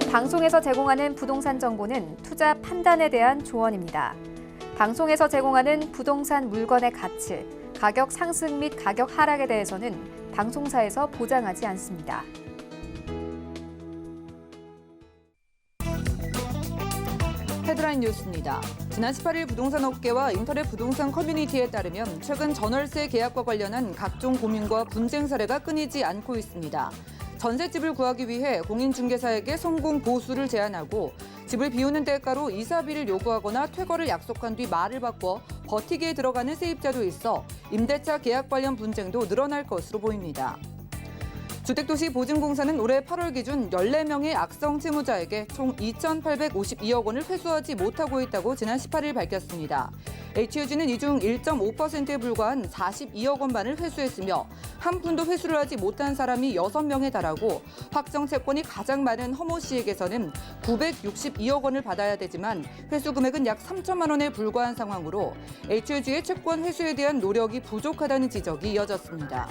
본 방송에서 제공하는 부동산 정보는 투자 판단에 대한 조언입니다. 방송에서 제공하는 부동산 물건의 가치, 가격 상승 및 가격 하락에 대해서는 방송사에서 보장하지 않습니다. 헤드라인 뉴스입니다. 지난 18일 부동산 업계와 인터넷 부동산 커뮤니티에 따르면 최근 전월세 계약과 관련한 각종 고민과 분쟁 사례가 끊이지 않고 있습니다. 전셋집을 구하기 위해 공인중개사에게 성공 보수를 제안하고 집을 비우는 대가로 이사비를 요구하거나 퇴거를 약속한 뒤 말을 바꿔 버티기에 들어가는 세입자도 있어 임대차 계약 관련 분쟁도 늘어날 것으로 보입니다. 주택도시보증공사는 올해 8월 기준 14명의 악성 채무자에게 총 2,852억 원을 회수하지 못하고 있다고 지난 18일 밝혔습니다. HUG는 이 중 1.5%에 불과한 42억 원만을 회수했으며 한 푼도 회수를 하지 못한 사람이 6명에 달하고 확정 채권이 가장 많은 허모 씨에게서는 962억 원을 받아야 되지만 회수 금액은 약 3천만 원에 불과한 상황으로 HUG의 채권 회수에 대한 노력이 부족하다는 지적이 이어졌습니다.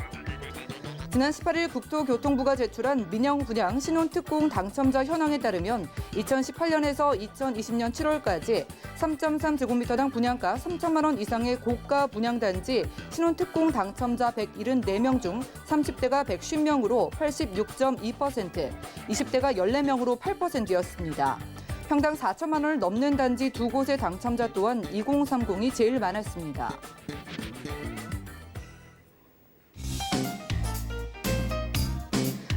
지난 18일 국토교통부가 제출한 민영 분양 신혼특공 당첨자 현황에 따르면 2018년에서 2020년 7월까지 3.3제곱미터당 분양가 3천만 원 이상의 고가 분양단지 신혼특공 당첨자 174명 중 30대가 150명으로 86.2%, 20대가 14명으로 8%였습니다. 평당 4천만 원을 넘는 단지 두 곳의 당첨자 또한 2030이 제일 많았습니다.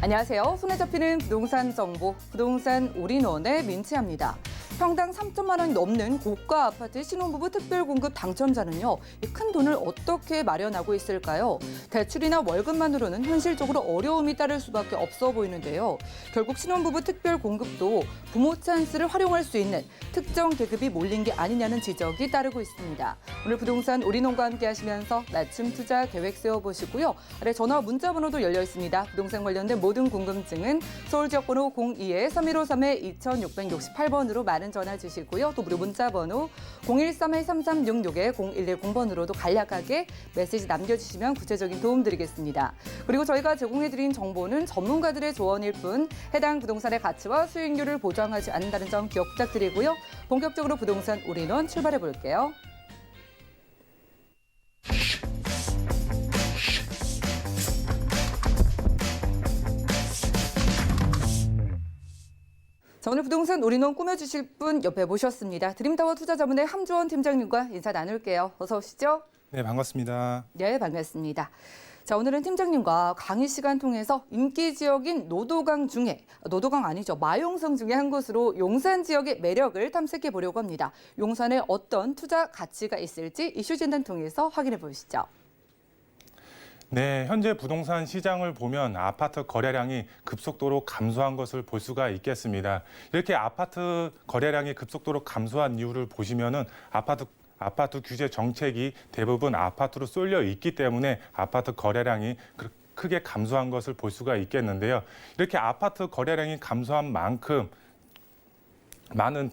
안녕하세요. 손에 잡히는 부동산 정보, 부동산 올인원의 민채합니다. 평당 3천만 원이 넘는 고가 아파트 신혼부부 특별공급 당첨자는요, 큰 돈을 어떻게 마련하고 있을까요? 대출이나 월급만으로는 현실적으로 어려움이 따를 수밖에 없어 보이는데요. 결국 신혼부부 특별공급도 부모 찬스를 활용할 수 있는 특정 계급이 몰린 게 아니냐는 지적이 따르고 있습니다. 오늘 부동산 올인원과 함께 하시면서 맞춤 투자 계획 세워보시고요. 아래 전화 문자 번호도 열려 있습니다. 부동산 관련된 모든 궁금증은 서울 지역번호 02-3153-2668번으로 많은 전화 주시고요. 또 무료 문자 번호 013-3366-0110번으로도 간략하게 메시지 남겨주시면 구체적인 도움 드리겠습니다. 그리고 저희가 제공해드린 정보는 전문가들의 조언일 뿐 해당 부동산의 가치와 수익률을 보장하지 않는다는 점 기억 부탁드리고요. 본격적으로 부동산 올인원 출발해 볼게요. 자, 오늘 부동산 올인원 꾸며주실 분 옆에 모셨습니다. 드림타워 투자자문의 함주원 팀장님과 인사 나눌게요. 어서 오시죠. 네, 반갑습니다. 네, 반갑습니다. 자, 오늘은 팀장님과 강의 시간 통해서 인기 지역인 노도강 중에, 노도강 아니죠, 마용성 중에 한 곳으로 용산 지역의 매력을 탐색해 보려고 합니다. 용산에 어떤 투자 가치가 있을지 이슈 진단 통해서 확인해 보시죠. 네, 현재 부동산 시장을 보면 아파트 거래량이 급속도로 감소한 것을 볼 수가 있겠습니다. 이렇게 아파트 거래량이 급속도로 감소한 이유를 보시면은 아파트 규제 정책이 대부분 아파트로 쏠려 있기 때문에 아파트 거래량이 크게 감소한 것을 볼 수가 있겠는데요. 이렇게 아파트 거래량이 감소한 만큼 많은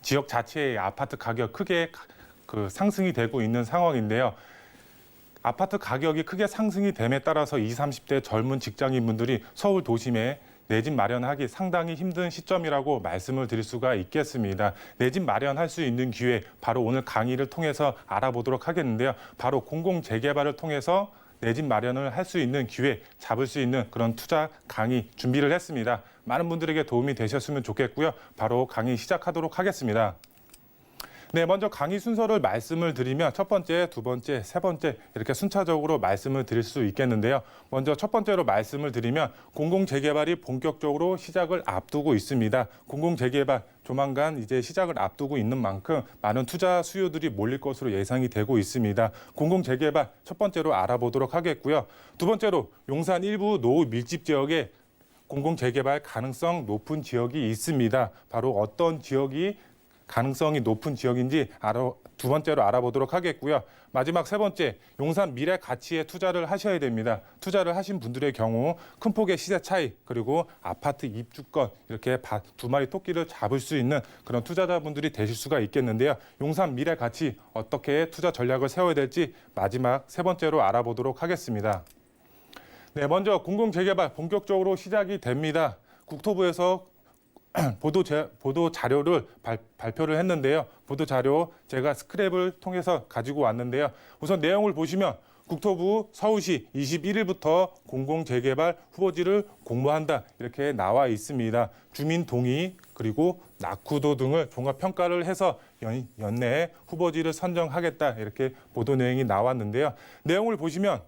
지역 자체의 아파트 가격 크게 상승이 되고 있는 상황인데요. 아파트 가격이 크게 상승이 됨에 따라서 20, 30대 젊은 직장인분들이 서울 도심에 내 집 마련하기 상당히 힘든 시점이라고 말씀을 드릴 수가 있겠습니다. 내 집 마련할 수 있는 기회, 바로 오늘 강의를 통해서 알아보도록 하겠는데요. 바로 공공재개발을 통해서 내 집 마련을 할 수 있는 기회, 잡을 수 있는 그런 투자 강의 준비를 했습니다. 많은 분들에게 도움이 되셨으면 좋겠고요. 바로 강의 시작하도록 하겠습니다. 네, 먼저 강의 순서를 말씀을 드리면 첫 번째, 두 번째, 세 번째 이렇게 순차적으로 말씀을 드릴 수 있겠는데요. 먼저 첫 번째로 말씀을 드리면 공공재개발이 본격적으로 시작을 앞두고 있습니다. 공공재개발 조만간 이제 시작을 앞두고 있는 만큼 많은 투자 수요들이 몰릴 것으로 예상이 되고 있습니다. 공공재개발 첫 번째로 알아보도록 하겠고요. 두 번째로 용산 일부 노후 밀집 지역에 공공재개발 가능성 높은 지역이 있습니다. 바로 어떤 지역이 가능성이 높은 지역인지 두 번째로 알아보도록 하겠고요. 마지막 세 번째, 용산 미래 가치에 투자를 하셔야 됩니다. 투자를 하신 분들의 경우 큰 폭의 시세 차이, 그리고 아파트 입주권 이렇게 두 마리 토끼를 잡을 수 있는 그런 투자자분들이 되실 수가 있겠는데요. 용산 미래 가치 어떻게 투자 전략을 세워야 될지 마지막 세 번째로 알아보도록 하겠습니다. 네, 먼저 공공재개발 본격적으로 시작이 됩니다. 국토부에서 보도 자료를 발표를 했는데요. 보도 자료 제가 스크랩을 통해서 가지고 왔는데요. 우선 내용을 보시면 국토부 서울시 21일부터 공공재개발 후보지를 공모한다 이렇게 나와 있습니다. 주민 동의 그리고 낙후도 등을 종합 평가를 해서 연내에 후보지를 선정하겠다 이렇게 보도 내용이 나왔는데요. 내용을 보시면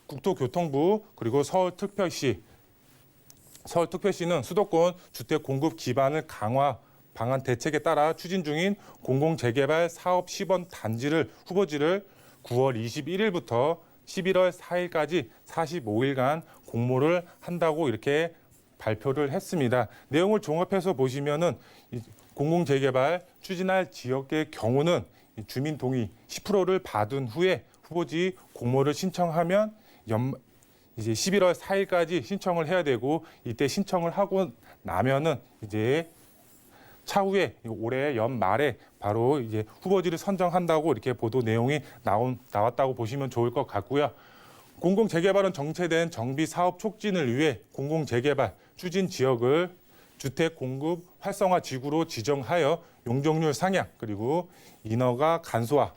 국토교통부 그리고 서울특별시는 수도권 주택 공급 기반을 강화 방안 대책에 따라 추진 중인 공공재개발 사업 시범 단지를 후보지를 9월 21일부터 11월 4일까지 45일간 공모를 한다고 이렇게 발표를 했습니다. 내용을 종합해서 보시면은 공공재개발 추진할 지역의 경우는 주민 동의 10%를 받은 후에 후보지 공모를 신청하면 이제 11월 4일까지 신청을 해야 되고 이때 신청을 하고 나면은 이제 차후에 올해 연말에 바로 이제 후보지를 선정한다고 이렇게 보도 내용이 나왔다고 보시면 좋을 것 같고요. 공공재개발은 정체된 정비 사업 촉진을 위해 공공재개발 추진 지역을 주택 공급 활성화 지구로 지정하여 용적률 상향 그리고 인허가 간소화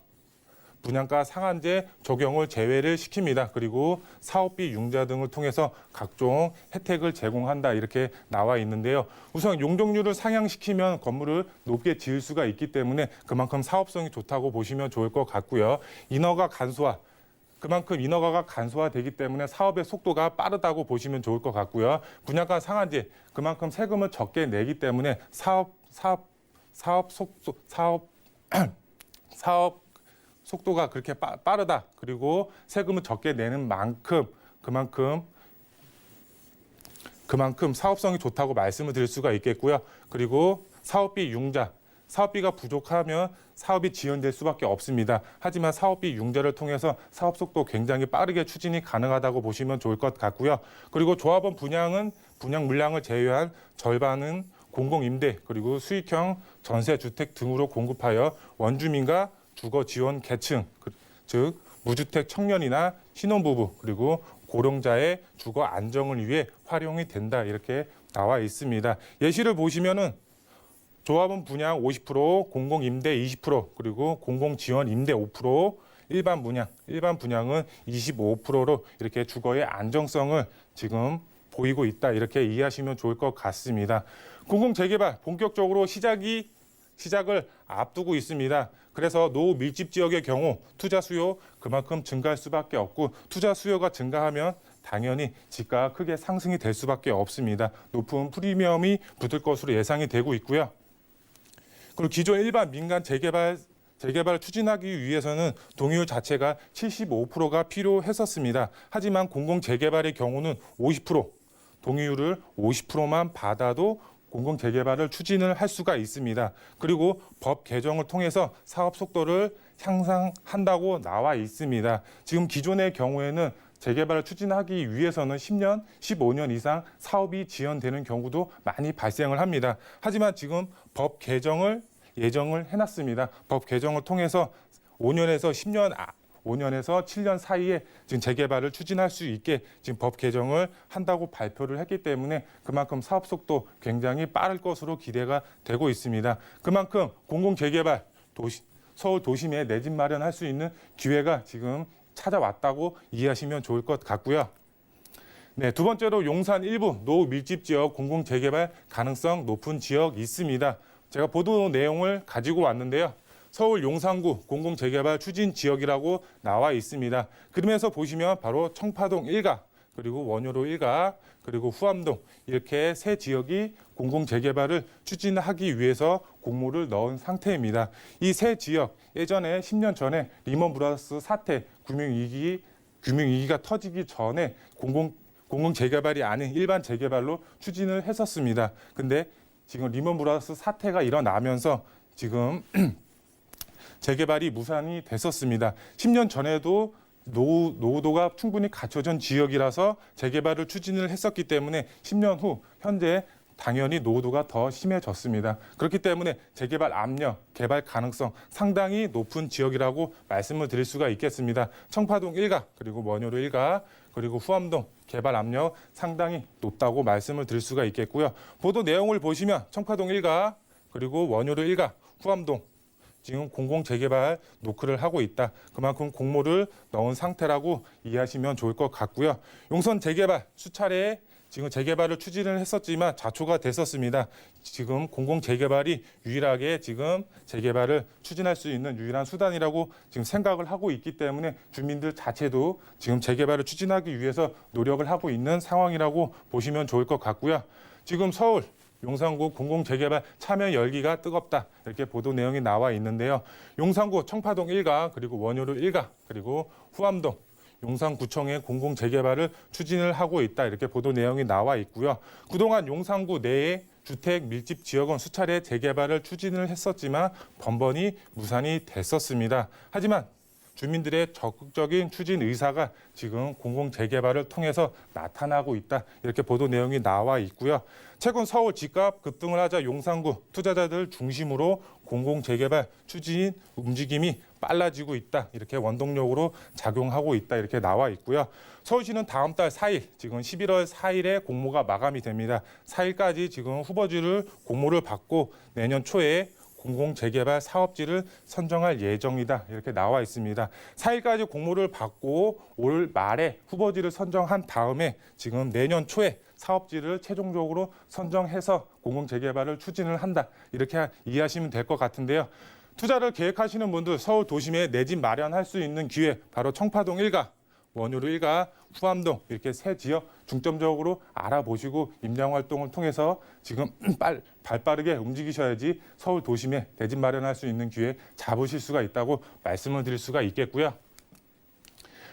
분양가 상한제 적용을 제외를 시킵니다. 그리고 사업비 융자 등을 통해서 각종 혜택을 제공한다 이렇게 나와 있는데요. 우선 용적률을 상향시키면 건물을 높게 지을 수가 있기 때문에 그만큼 사업성이 좋다고 보시면 좋을 것 같고요. 인허가 간소화. 그만큼 인허가가 간소화되기 때문에 사업의 속도가 빠르다고 보시면 좋을 것 같고요. 분양가 상한제. 그만큼 세금을 적게 내기 때문에 사업 속도가 그렇게 빠르다. 그리고 세금을 적게 내는 만큼 그만큼 사업성이 좋다고 말씀을 드릴 수가 있겠고요. 그리고 사업비 융자. 사업비가 부족하면 사업이 지연될 수밖에 없습니다. 하지만 사업비 융자를 통해서 사업 속도 굉장히 빠르게 추진이 가능하다고 보시면 좋을 것 같고요. 그리고 조합원 분양 물량을 제외한 절반은 공공임대 그리고 수익형 전세주택 등으로 공급하여 원주민과 주거 지원 계층, 즉 무주택 청년이나 신혼부부 그리고 고령자의 주거 안정을 위해 활용이 된다 이렇게 나와 있습니다. 예시를 보시면은 조합원 분양 50%, 공공임대 20%, 그리고 공공지원 임대 5%, 일반 분양은 25%로 이렇게 주거의 안정성을 지금 보이고 있다 이렇게 이해하시면 좋을 것 같습니다. 공공재개발 본격적으로 시작을 앞두고 있습니다. 그래서 노후 밀집 지역의 경우 투자 수요 그만큼 증가할 수밖에 없고 투자 수요가 증가하면 당연히 지가가 크게 상승이 될 수밖에 없습니다. 높은 프리미엄이 붙을 것으로 예상이 되고 있고요. 그리고 기존 일반 민간 재개발을 추진하기 위해서는 동의율 자체가 75%가 필요했었습니다. 하지만 공공재개발의 경우는 50%, 동의율을 50%만 받아도 공공재개발을 추진을 할 수가 있습니다. 그리고 법 개정을 통해서 사업 속도를 향상한다고 나와 있습니다. 지금 기존의 경우에는 재개발을 추진하기 위해서는 10년, 15년 이상 사업이 지연되는 경우도 많이 발생을 합니다. 하지만 지금 법 개정을 예정을 해놨습니다. 법 개정을 통해서 5년에서 7년 사이에 지금 재개발을 추진할 수 있게 지금 법 개정을 한다고 발표를 했기 때문에 그만큼 사업 속도 굉장히 빠를 것으로 기대가 되고 있습니다. 그만큼 공공재개발 서울 도심에 내 집 마련할 수 있는 기회가 지금 찾아왔다고 이해하시면 좋을 것 같고요. 네, 두 번째로 용산 일부 노후 밀집 지역 공공재개발 가능성 높은 지역이 있습니다. 제가 보도 내용을 가지고 왔는데요. 서울 용산구 공공재개발 추진 지역이라고 나와 있습니다. 그러면서 보시면 바로 청파동 1가, 그리고 원효로 1가, 그리고 후암동 이렇게 세 지역이 공공재개발을 추진하기 위해서 공모를 넣은 상태입니다. 이 세 지역 예전에 10년 전에 리먼 브라더스 사태 금융위기가 터지기 전에 공공재개발이 아닌 일반 재개발로 추진을 했었습니다. 근데 지금 리먼 브라더스 사태가 일어나면서 지금 재개발이 무산이 됐었습니다. 10년 전에도 노후도가 충분히 갖춰진 지역이라서 재개발을 추진을 했었기 때문에 10년 후 현재 당연히 노후도가 더 심해졌습니다. 그렇기 때문에 재개발 압력, 개발 가능성 상당히 높은 지역이라고 말씀을 드릴 수가 있겠습니다. 청파동 1가, 그리고 원효로 1가, 그리고 후암동 개발 압력 상당히 높다고 말씀을 드릴 수가 있겠고요. 보도 내용을 보시면 청파동 1가 그리고 원효로 1가 후암동 지금 공공 재개발 노크를 하고 있다. 그만큼 공모를 넣은 상태라고 이해하시면 좋을 것 같고요. 용선 재개발 수차례 지금 재개발을 추진을 했었지만 좌초가 됐었습니다. 지금 공공 재개발이 유일하게 지금 재개발을 추진할 수 있는 유일한 수단이라고 지금 생각을 하고 있기 때문에 주민들 자체도 지금 재개발을 추진하기 위해서 노력을 하고 있는 상황이라고 보시면 좋을 것 같고요. 지금 서울 용산구 공공재개발 참여 열기가 뜨겁다. 이렇게 보도 내용이 나와 있는데요. 용산구 청파동 1가 그리고 원효로 1가 그리고 후암동 용산구청의 공공재개발을 추진을 하고 있다. 이렇게 보도 내용이 나와 있고요. 그동안 용산구 내에 주택 밀집 지역은 수차례 재개발을 추진을 했었지만 번번이 무산이 됐었습니다. 하지만 주민들의 적극적인 추진 의사가 지금 공공재개발을 통해서 나타나고 있다. 이렇게 보도 내용이 나와 있고요. 최근 서울 집값 급등을 하자 용산구 투자자들 중심으로 공공재개발 추진 움직임이 빨라지고 있다. 이렇게 원동력으로 작용하고 있다. 이렇게 나와 있고요. 서울시는 다음 달 4일, 지금 11월 4일에 공모가 마감이 됩니다. 4일까지 지금 후보지를 공모를 받고 내년 초에 공공재개발 사업지를 선정할 예정이다. 이렇게 나와 있습니다. 4일까지 공모를 받고 올 말에 후보지를 선정한 다음에 지금 내년 초에 사업지를 최종적으로 선정해서 공공재개발을 추진을 한다. 이렇게 이해하시면 될 것 같은데요. 투자를 계획하시는 분들 서울 도심에 내 집 마련할 수 있는 기회 바로 청파동 1가, 원효로 1가, 후암동 이렇게 세 지역 중점적으로 알아보시고 임장 활동을 통해서 지금 발빠르게 움직이셔야지 서울 도심에 내 집 마련할 수 있는 기회 잡으실 수가 있다고 말씀을 드릴 수가 있겠고요.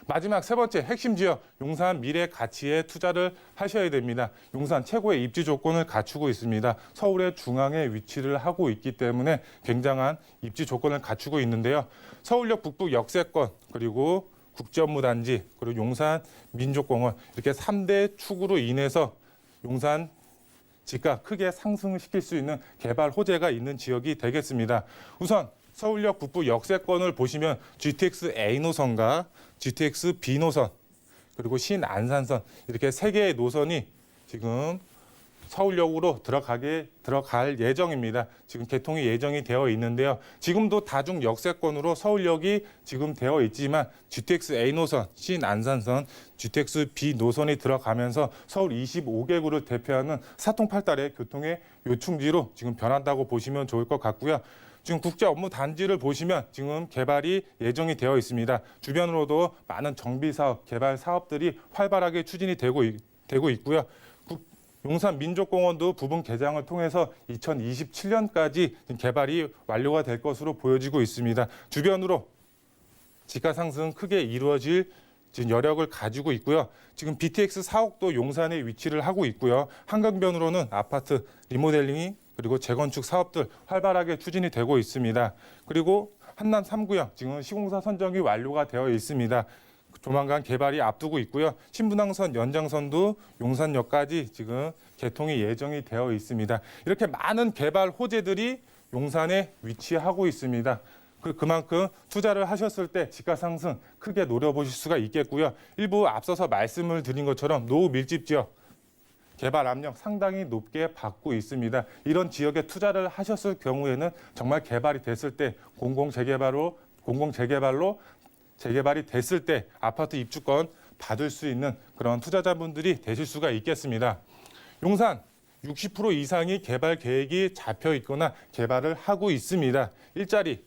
마지막 세 번째 핵심 지역 용산 미래 가치에 투자를 하셔야 됩니다. 용산 최고의 입지 조건을 갖추고 있습니다. 서울의 중앙에 위치를 하고 있기 때문에 굉장한 입지 조건을 갖추고 있는데요. 서울역 북부 역세권 그리고 국제업무단지 그리고 용산 민족공원 이렇게 3대 축으로 인해서 용산 집값 크게 상승을 시킬 수 있는 개발 호재가 있는 지역이 되겠습니다. 우선 서울역 북부 역세권을 보시면 GTX A 노선과 GTX B 노선 그리고 신안산선 이렇게 세 개의 노선이 지금 서울역으로 들어갈 예정입니다. 지금 개통이 예정이 되어 있는데요. 지금도 다중 역세권으로 서울역이 지금 되어 있지만 GTX A 노선, 신안산선, GTX B 노선이 들어가면서 서울 25개구를 대표하는 사통팔달의 교통의 요충지로 지금 변한다고 보시면 좋을 것 같고요. 지금 국제업무단지를 보시면 지금 개발이 예정이 되어 있습니다. 주변으로도 많은 정비사업, 개발 사업들이 활발하게 추진이 되고 있고요. 용산 민족공원도 부분 개장을 통해서 2027년까지 개발이 완료가 될 것으로 보여지고 있습니다. 주변으로 집가 상승 크게 이루어질 지금 여력을 가지고 있고요. 지금 BTX 사옥도 용산에 위치를 하고 있고요. 한강변으로는 아파트 리모델링이 그리고 재건축 사업들 활발하게 추진이 되고 있습니다. 그리고 한남 3구역 지금 시공사 선정이 완료가 되어 있습니다. 조만간 개발이 앞두고 있고요. 신분당선 연장선도 용산역까지 지금 개통이 예정이 되어 있습니다. 이렇게 많은 개발 호재들이 용산에 위치하고 있습니다. 그만큼 투자를 하셨을 때 집가 상승 크게 노려보실 수가 있겠고요. 일부 앞서서 말씀을 드린 것처럼 노후 밀집 지역 개발 압력 상당히 높게 받고 있습니다. 이런 지역에 투자를 하셨을 경우에는 정말 개발이 됐을 때 공공재개발로 재개발이 됐을 때 아파트 입주권 받을 수 있는 그런 투자자분들이 되실 수가 있겠습니다. 용산 60% 이상이 개발 계획이 잡혀 있거나 개발을 하고 있습니다. 일자리,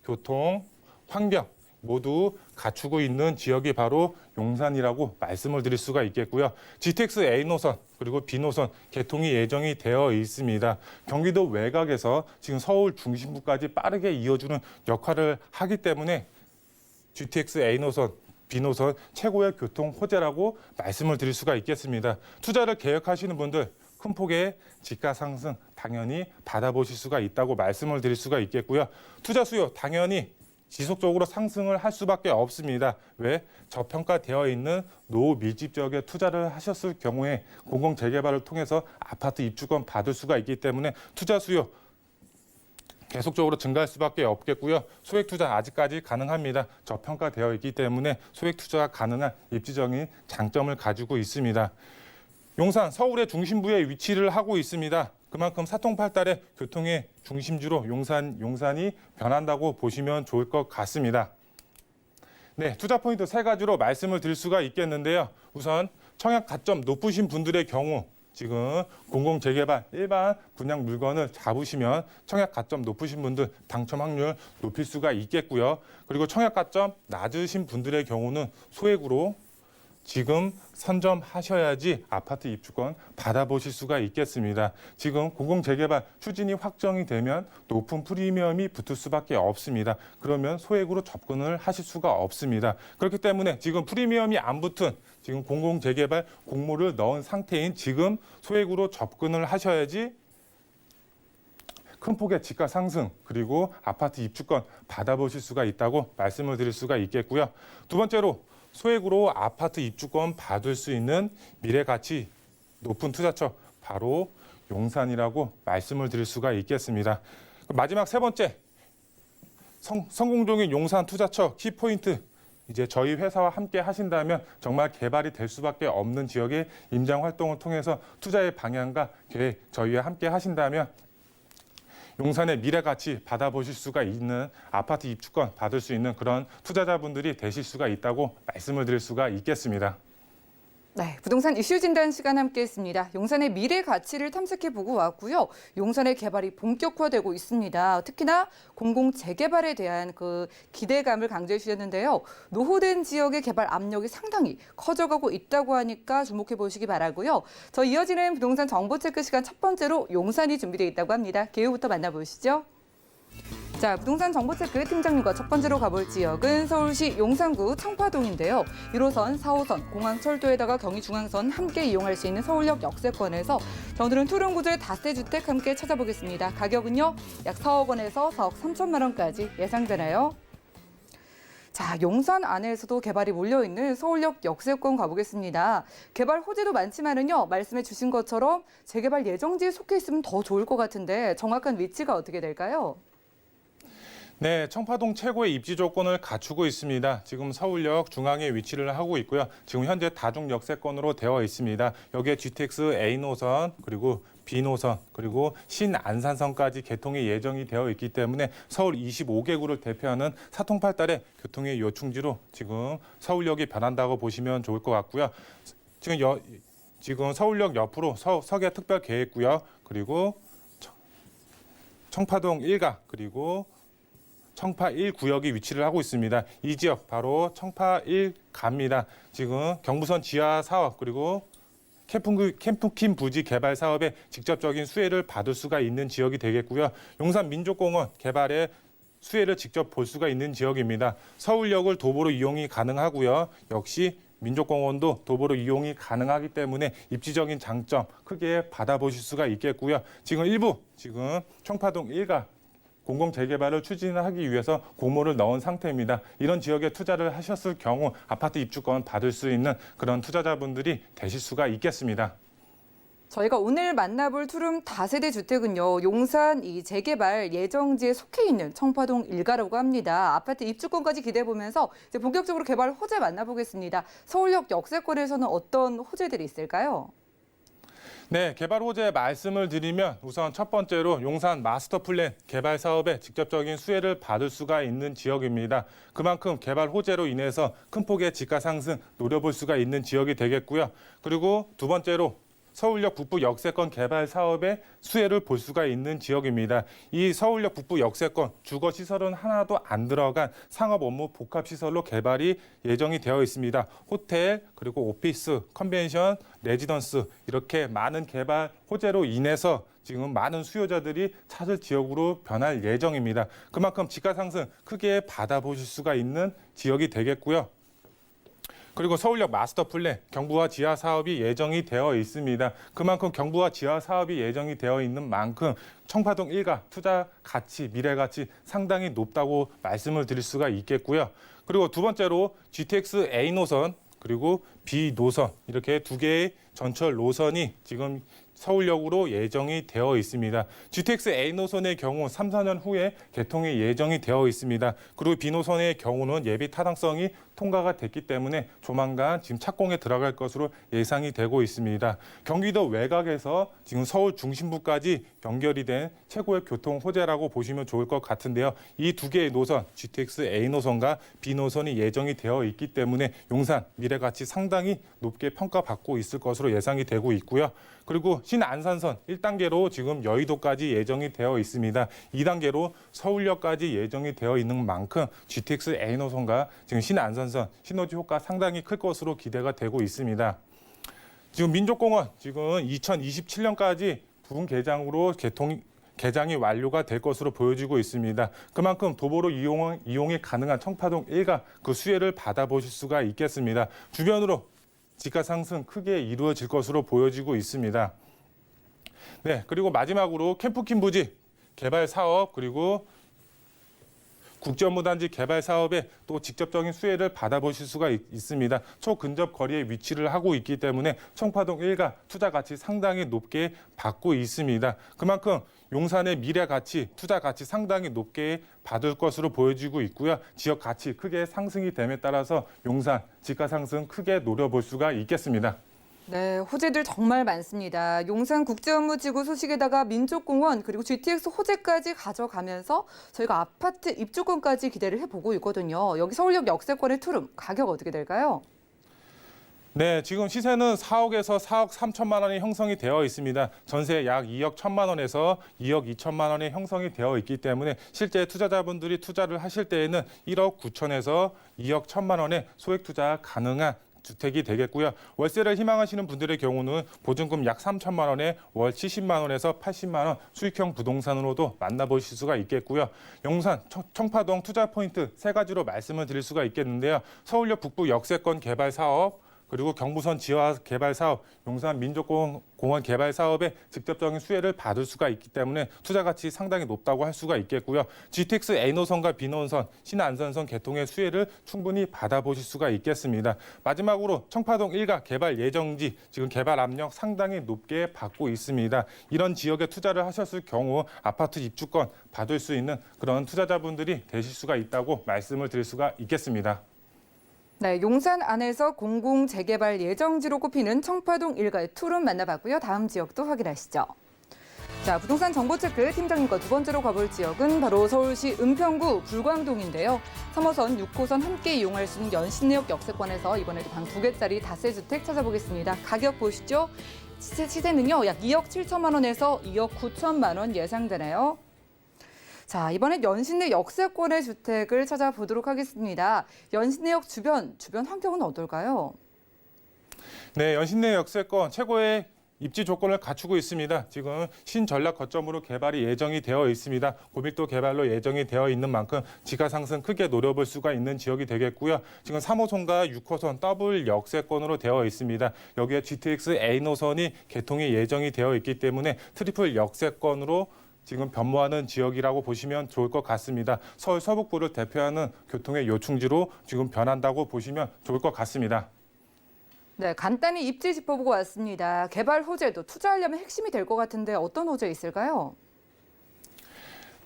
교통, 환경 모두 갖추고 있는 지역이 바로 용산이라고 말씀을 드릴 수가 있겠고요. GTX A 노선 그리고 B 노선 개통이 예정이 되어 있습니다. 경기도 외곽에서 지금 서울 중심부까지 빠르게 이어주는 역할을 하기 때문에 GTX A 노선, B 노선 최고의 교통 호재라고 말씀을 드릴 수가 있겠습니다. 투자를 계획하시는 분들 큰 폭의 집가 상승 당연히 받아보실 수가 있다고 말씀을 드릴 수가 있겠고요. 투자 수요 당연히 지속적으로 상승을 할 수밖에 없습니다. 왜? 저평가되어 있는 노후 밀집 지역에 투자를 하셨을 경우에 공공재개발을 통해서 아파트 입주권 받을 수가 있기 때문에 투자 수요 계속적으로 증가할 수밖에 없겠고요. 소액 투자 아직까지 가능합니다. 저평가되어 있기 때문에 소액 투자가 가능한 입지적인 장점을 가지고 있습니다. 용산, 서울의 중심부에 위치를 하고 있습니다. 그만큼 사통팔달의 교통의 중심지로 용산이 변한다고 보시면 좋을 것 같습니다. 네, 투자 포인트 3가지로 말씀을 드릴 수가 있겠는데요. 우선 청약 가점 높으신 분들의 경우 지금 공공재개발 일반 분양 물건을 잡으시면 청약 가점 높으신 분들 당첨 확률 높일 수가 있겠고요. 그리고 청약 가점 낮으신 분들의 경우는 소액으로 지금 선점하셔야지 아파트 입주권 받아보실 수가 있겠습니다. 지금 공공재개발 추진이 확정이 되면 높은 프리미엄이 붙을 수밖에 없습니다. 그러면 소액으로 접근을 하실 수가 없습니다. 그렇기 때문에 지금 프리미엄이 안 붙은 지금 공공재개발 공모를 넣은 상태인 지금 소액으로 접근을 하셔야지 큰 폭의 집가 상승 그리고 아파트 입주권 받아보실 수가 있다고 말씀을 드릴 수가 있겠고요. 두 번째로 소액으로 아파트 입주권 받을 수 있는 미래 가치 높은 투자처 바로 용산이라고 말씀을 드릴 수가 있겠습니다. 마지막 3번째 성공적인 용산 투자처 키포인트 이제 저희 회사와 함께 하신다면 정말 개발이 될 수밖에 없는 지역의 임장 활동을 통해서 투자의 방향과 계획 저희와 함께 하신다면 용산의 미래 가치 받아보실 수가 있는 아파트 입주권 받을 수 있는 그런 투자자분들이 되실 수가 있다고 말씀을 드릴 수가 있겠습니다. 네, 부동산 이슈 진단 시간 함께했습니다. 용산의 미래 가치를 탐색해보고 왔고요. 용산의 개발이 본격화되고 있습니다. 특히나 공공 재개발에 대한 그 기대감을 강조해 주셨는데요. 노후된 지역의 개발 압력이 상당히 커져가고 있다고 하니까 주목해 보시기 바라고요. 저 이어지는 부동산 정보 체크 시간 첫 번째로 용산이 준비되어 있다고 합니다. 개요부터 만나보시죠. 자, 부동산 정보체크 팀장님과 첫 번째로 가볼 지역은 서울시 용산구 청파동인데요. 1호선, 4호선, 공항철도에다가 경의중앙선 함께 이용할 수 있는 서울역 역세권에서 오늘은 투룸 구조의 다세주택 함께 찾아보겠습니다. 가격은요, 약 4억 원에서 4억 3천만 원까지 예상되나요? 자, 용산 안에서도 개발이 몰려있는 서울역 역세권 가보겠습니다. 개발 호재도 많지만은요, 말씀해 주신 것처럼 재개발 예정지에 속해 있으면 더 좋을 것 같은데 정확한 위치가 어떻게 될까요? 네, 청파동 최고의 입지 조건을 갖추고 있습니다. 지금 서울역 중앙에 위치를 하고 있고요. 지금 현재 다중 역세권으로 되어 있습니다. 여기에 GTX A노선 그리고 B노선 그리고 신안산선까지 개통이 예정이 되어 있기 때문에 서울 25개구를 대표하는 사통팔달의 교통의 요충지로 지금 서울역이 변한다고 보시면 좋을 것 같고요. 지금 서울역 옆으로 서계 특별계획구역 그리고 청파동 1가 그리고 청파 1구역이 위치를 하고 있습니다. 이 지역 바로 청파 1가입니다. 지금 경부선 지하 사업 그리고 캠프킴 부지 개발 사업에 직접적인 수혜를 받을 수가 있는 지역이 되겠고요. 용산 민족공원 개발에 수혜를 직접 볼 수가 있는 지역입니다. 서울역을 도보로 이용이 가능하고요. 역시 민족공원도 도보로 이용이 가능하기 때문에 입지적인 장점 크게 받아보실 수가 있겠고요. 지금 청파동 1가 공공재개발을 추진하기 위해서 공모를 넣은 상태입니다. 이런 지역에 투자를 하셨을 경우 아파트 입주권 받을 수 있는 그런 투자자분들이 되실 수가 있겠습니다. 저희가 오늘 만나볼 투룸 다세대 주택은요, 용산 이 재개발 예정지에 속해 있는 청파동 1가라고 합니다. 아파트 입주권까지 기대해보면서 이제 본격적으로 개발 호재 만나보겠습니다. 서울역 역세권에서는 어떤 호재들이 있을까요? 네, 개발 호재 말씀을 드리면 우선 첫 번째로 용산 마스터 플랜 개발 사업에 직접적인 수혜를 받을 수가 있는 지역입니다. 그만큼 개발 호재로 인해서 큰 폭의 집가 상승 노려볼 수가 있는 지역이 되겠고요. 그리고 두 번째로 서울역 북부 역세권 개발 사업에 수혜를 볼 수가 있는 지역입니다. 이 서울역 북부 역세권 주거 시설은 하나도 안 들어간 상업 업무 복합 시설로 개발이 예정이 되어 있습니다. 호텔 그리고 오피스, 컨벤션, 레지던스 이렇게 많은 개발 호재로 인해서 지금 많은 수요자들이 찾을 지역으로 변할 예정입니다. 그만큼 집가 상승 크게 받아보실 수가 있는 지역이 되겠고요. 그리고 서울역 마스터 플랜 경부화 지하 사업이 예정이 되어 있습니다. 그만큼 경부화 지하 사업이 예정이 되어 있는 만큼 청파동 1가 투자 가치, 미래 가치 상당히 높다고 말씀을 드릴 수가 있겠고요. 그리고 두 번째로 GTX A 노선 그리고 B 노선 이렇게 두 개의 전철 노선이 지금 서울역으로 예정이 되어 있습니다. GTX A 노선의 경우 3, 4년 후에 개통이 예정이 되어 있습니다. 그리고 B 노선의 경우는 예비 타당성이 통과가 됐기 때문에 조만간 지금 착공에 들어갈 것으로 예상이 되고 있습니다. 경기도 외곽에서 지금 서울 중심부까지 연결이 된 최고의 교통 호재라고 보시면 좋을 것 같은데요. 이 두 개의 노선, GTX A 노선과 B 노선이 예정이 되어 있기 때문에 용산 미래 가치 상당히 높게 평가받고 있을 것으로 예상이 되고 있고요. 그리고 신안산선 1단계로 지금 여의도까지 예정이 되어 있습니다. 2단계로 서울역까지 예정이 되어 있는 만큼 GTX A 노선과 지금 신안산선 시너지 효과 상당히 클 것으로 기대가 되고 있습니다. 지금 민족공원 지금 2027년까지 부분 개장으로 개장이 완료가 될 것으로 보여지고 있습니다. 그만큼 도보로 이용이 가능한 청파동 1가 그 수혜를 받아보실 수가 있겠습니다. 주변으로 집가 상승 크게 이루어질 것으로 보여지고 있습니다. 네, 그리고 마지막으로 캠프킨 부지 개발 사업 그리고 국제업무단지 개발 사업에 또 직접적인 수혜를 받아보실 수가 있습니다. 초근접 거리에 위치를 하고 있기 때문에 청파동 1가 투자 가치 상당히 높게 받고 있습니다. 그만큼 용산의 미래 가치, 투자 가치 상당히 높게 받을 것으로 보여지고 있고요. 지역 가치 크게 상승이 됨에 따라서 용산 집가 상승 크게 노려볼 수가 있겠습니다. 네, 호재들 정말 많습니다. 용산 국제업무지구 소식에다가 민족공원 그리고 GTX 호재까지 가져가면서 저희가 아파트 입주권까지 기대를 해보고 있거든요. 여기 서울역 역세권의 투룸 가격 어떻게 될까요? 네, 지금 시세는 4억에서 4억 3천만 원이 형성이 되어 있습니다. 전세 약 2억 1천만 원에서 2억 2천만 원이 형성이 되어 있기 때문에 실제 투자자분들이 투자를 하실 때에는 1억 9천에서 2억 1천만 원의 소액 투자 가능한 주택이 되겠고요. 월세를 희망하시는 분들의 경우는 보증금 약 3천만 원에 월 70만 원에서 80만 원 수익형 부동산으로도 만나보실 수가 있겠고요. 용산, 청파동 투자 포인트 세 가지로 말씀을 드릴 수가 있겠는데요. 서울역 북부 역세권 개발 사업, 그리고 경부선 지하 개발 사업, 용산 민족공원 개발 사업에 직접적인 수혜를 받을 수가 있기 때문에 투자 가치 상당히 높다고 할 수가 있겠고요. GTX A 노선과 B 노선, 신안산선 개통의 수혜를 충분히 받아보실 수가 있겠습니다. 마지막으로 청파동 1가 개발 예정지, 지금 개발 압력 상당히 높게 받고 있습니다. 이런 지역에 투자를 하셨을 경우 아파트 입주권 받을 수 있는 그런 투자자분들이 되실 수가 있다고 말씀을 드릴 수가 있겠습니다. 네, 용산 안에서 공공 재개발 예정지로 꼽히는 청파동 일가의 투룸 만나봤고요. 다음 지역도 확인하시죠. 자, 부동산 정보체크 팀장님과 두 번째로 가볼 지역은 바로 서울시 은평구 불광동인데요. 3호선, 6호선 함께 이용할 수 있는 연신내역 역세권에서 이번에도 방 2개짜리 다세주택 찾아보겠습니다. 가격 보시죠. 시세는요, 약 2억 7천만 원에서 2억 9천만 원 예상되네요. 자, 이번엔 연신내 역세권의 주택을 찾아보도록 하겠습니다. 연신내역 주변 환경은 어떨까요? 네, 연신내 역세권 최고의 입지 조건을 갖추고 있습니다. 지금 신전략 거점으로 개발이 예정이 되어 있습니다. 고밀도 개발로 예정이 되어 있는 만큼 지가 상승 크게 노려볼 수가 있는 지역이 되겠고요. 지금 3호선과 6호선 더블 역세권으로 되어 있습니다. 여기에 GTX A 노선이 개통이 예정이 되어 있기 때문에 트리플 역세권으로 지금 변모하는 지역이라고 보시면 좋을 것 같습니다. 서울 서북부를 대표하는 교통의 요충지로 지금 변한다고 보시면 좋을 것 같습니다. 네, 간단히 입지 짚어보고 왔습니다. 개발 호재도 투자하려면 핵심이 될 것 같은데 어떤 호재 있을까요?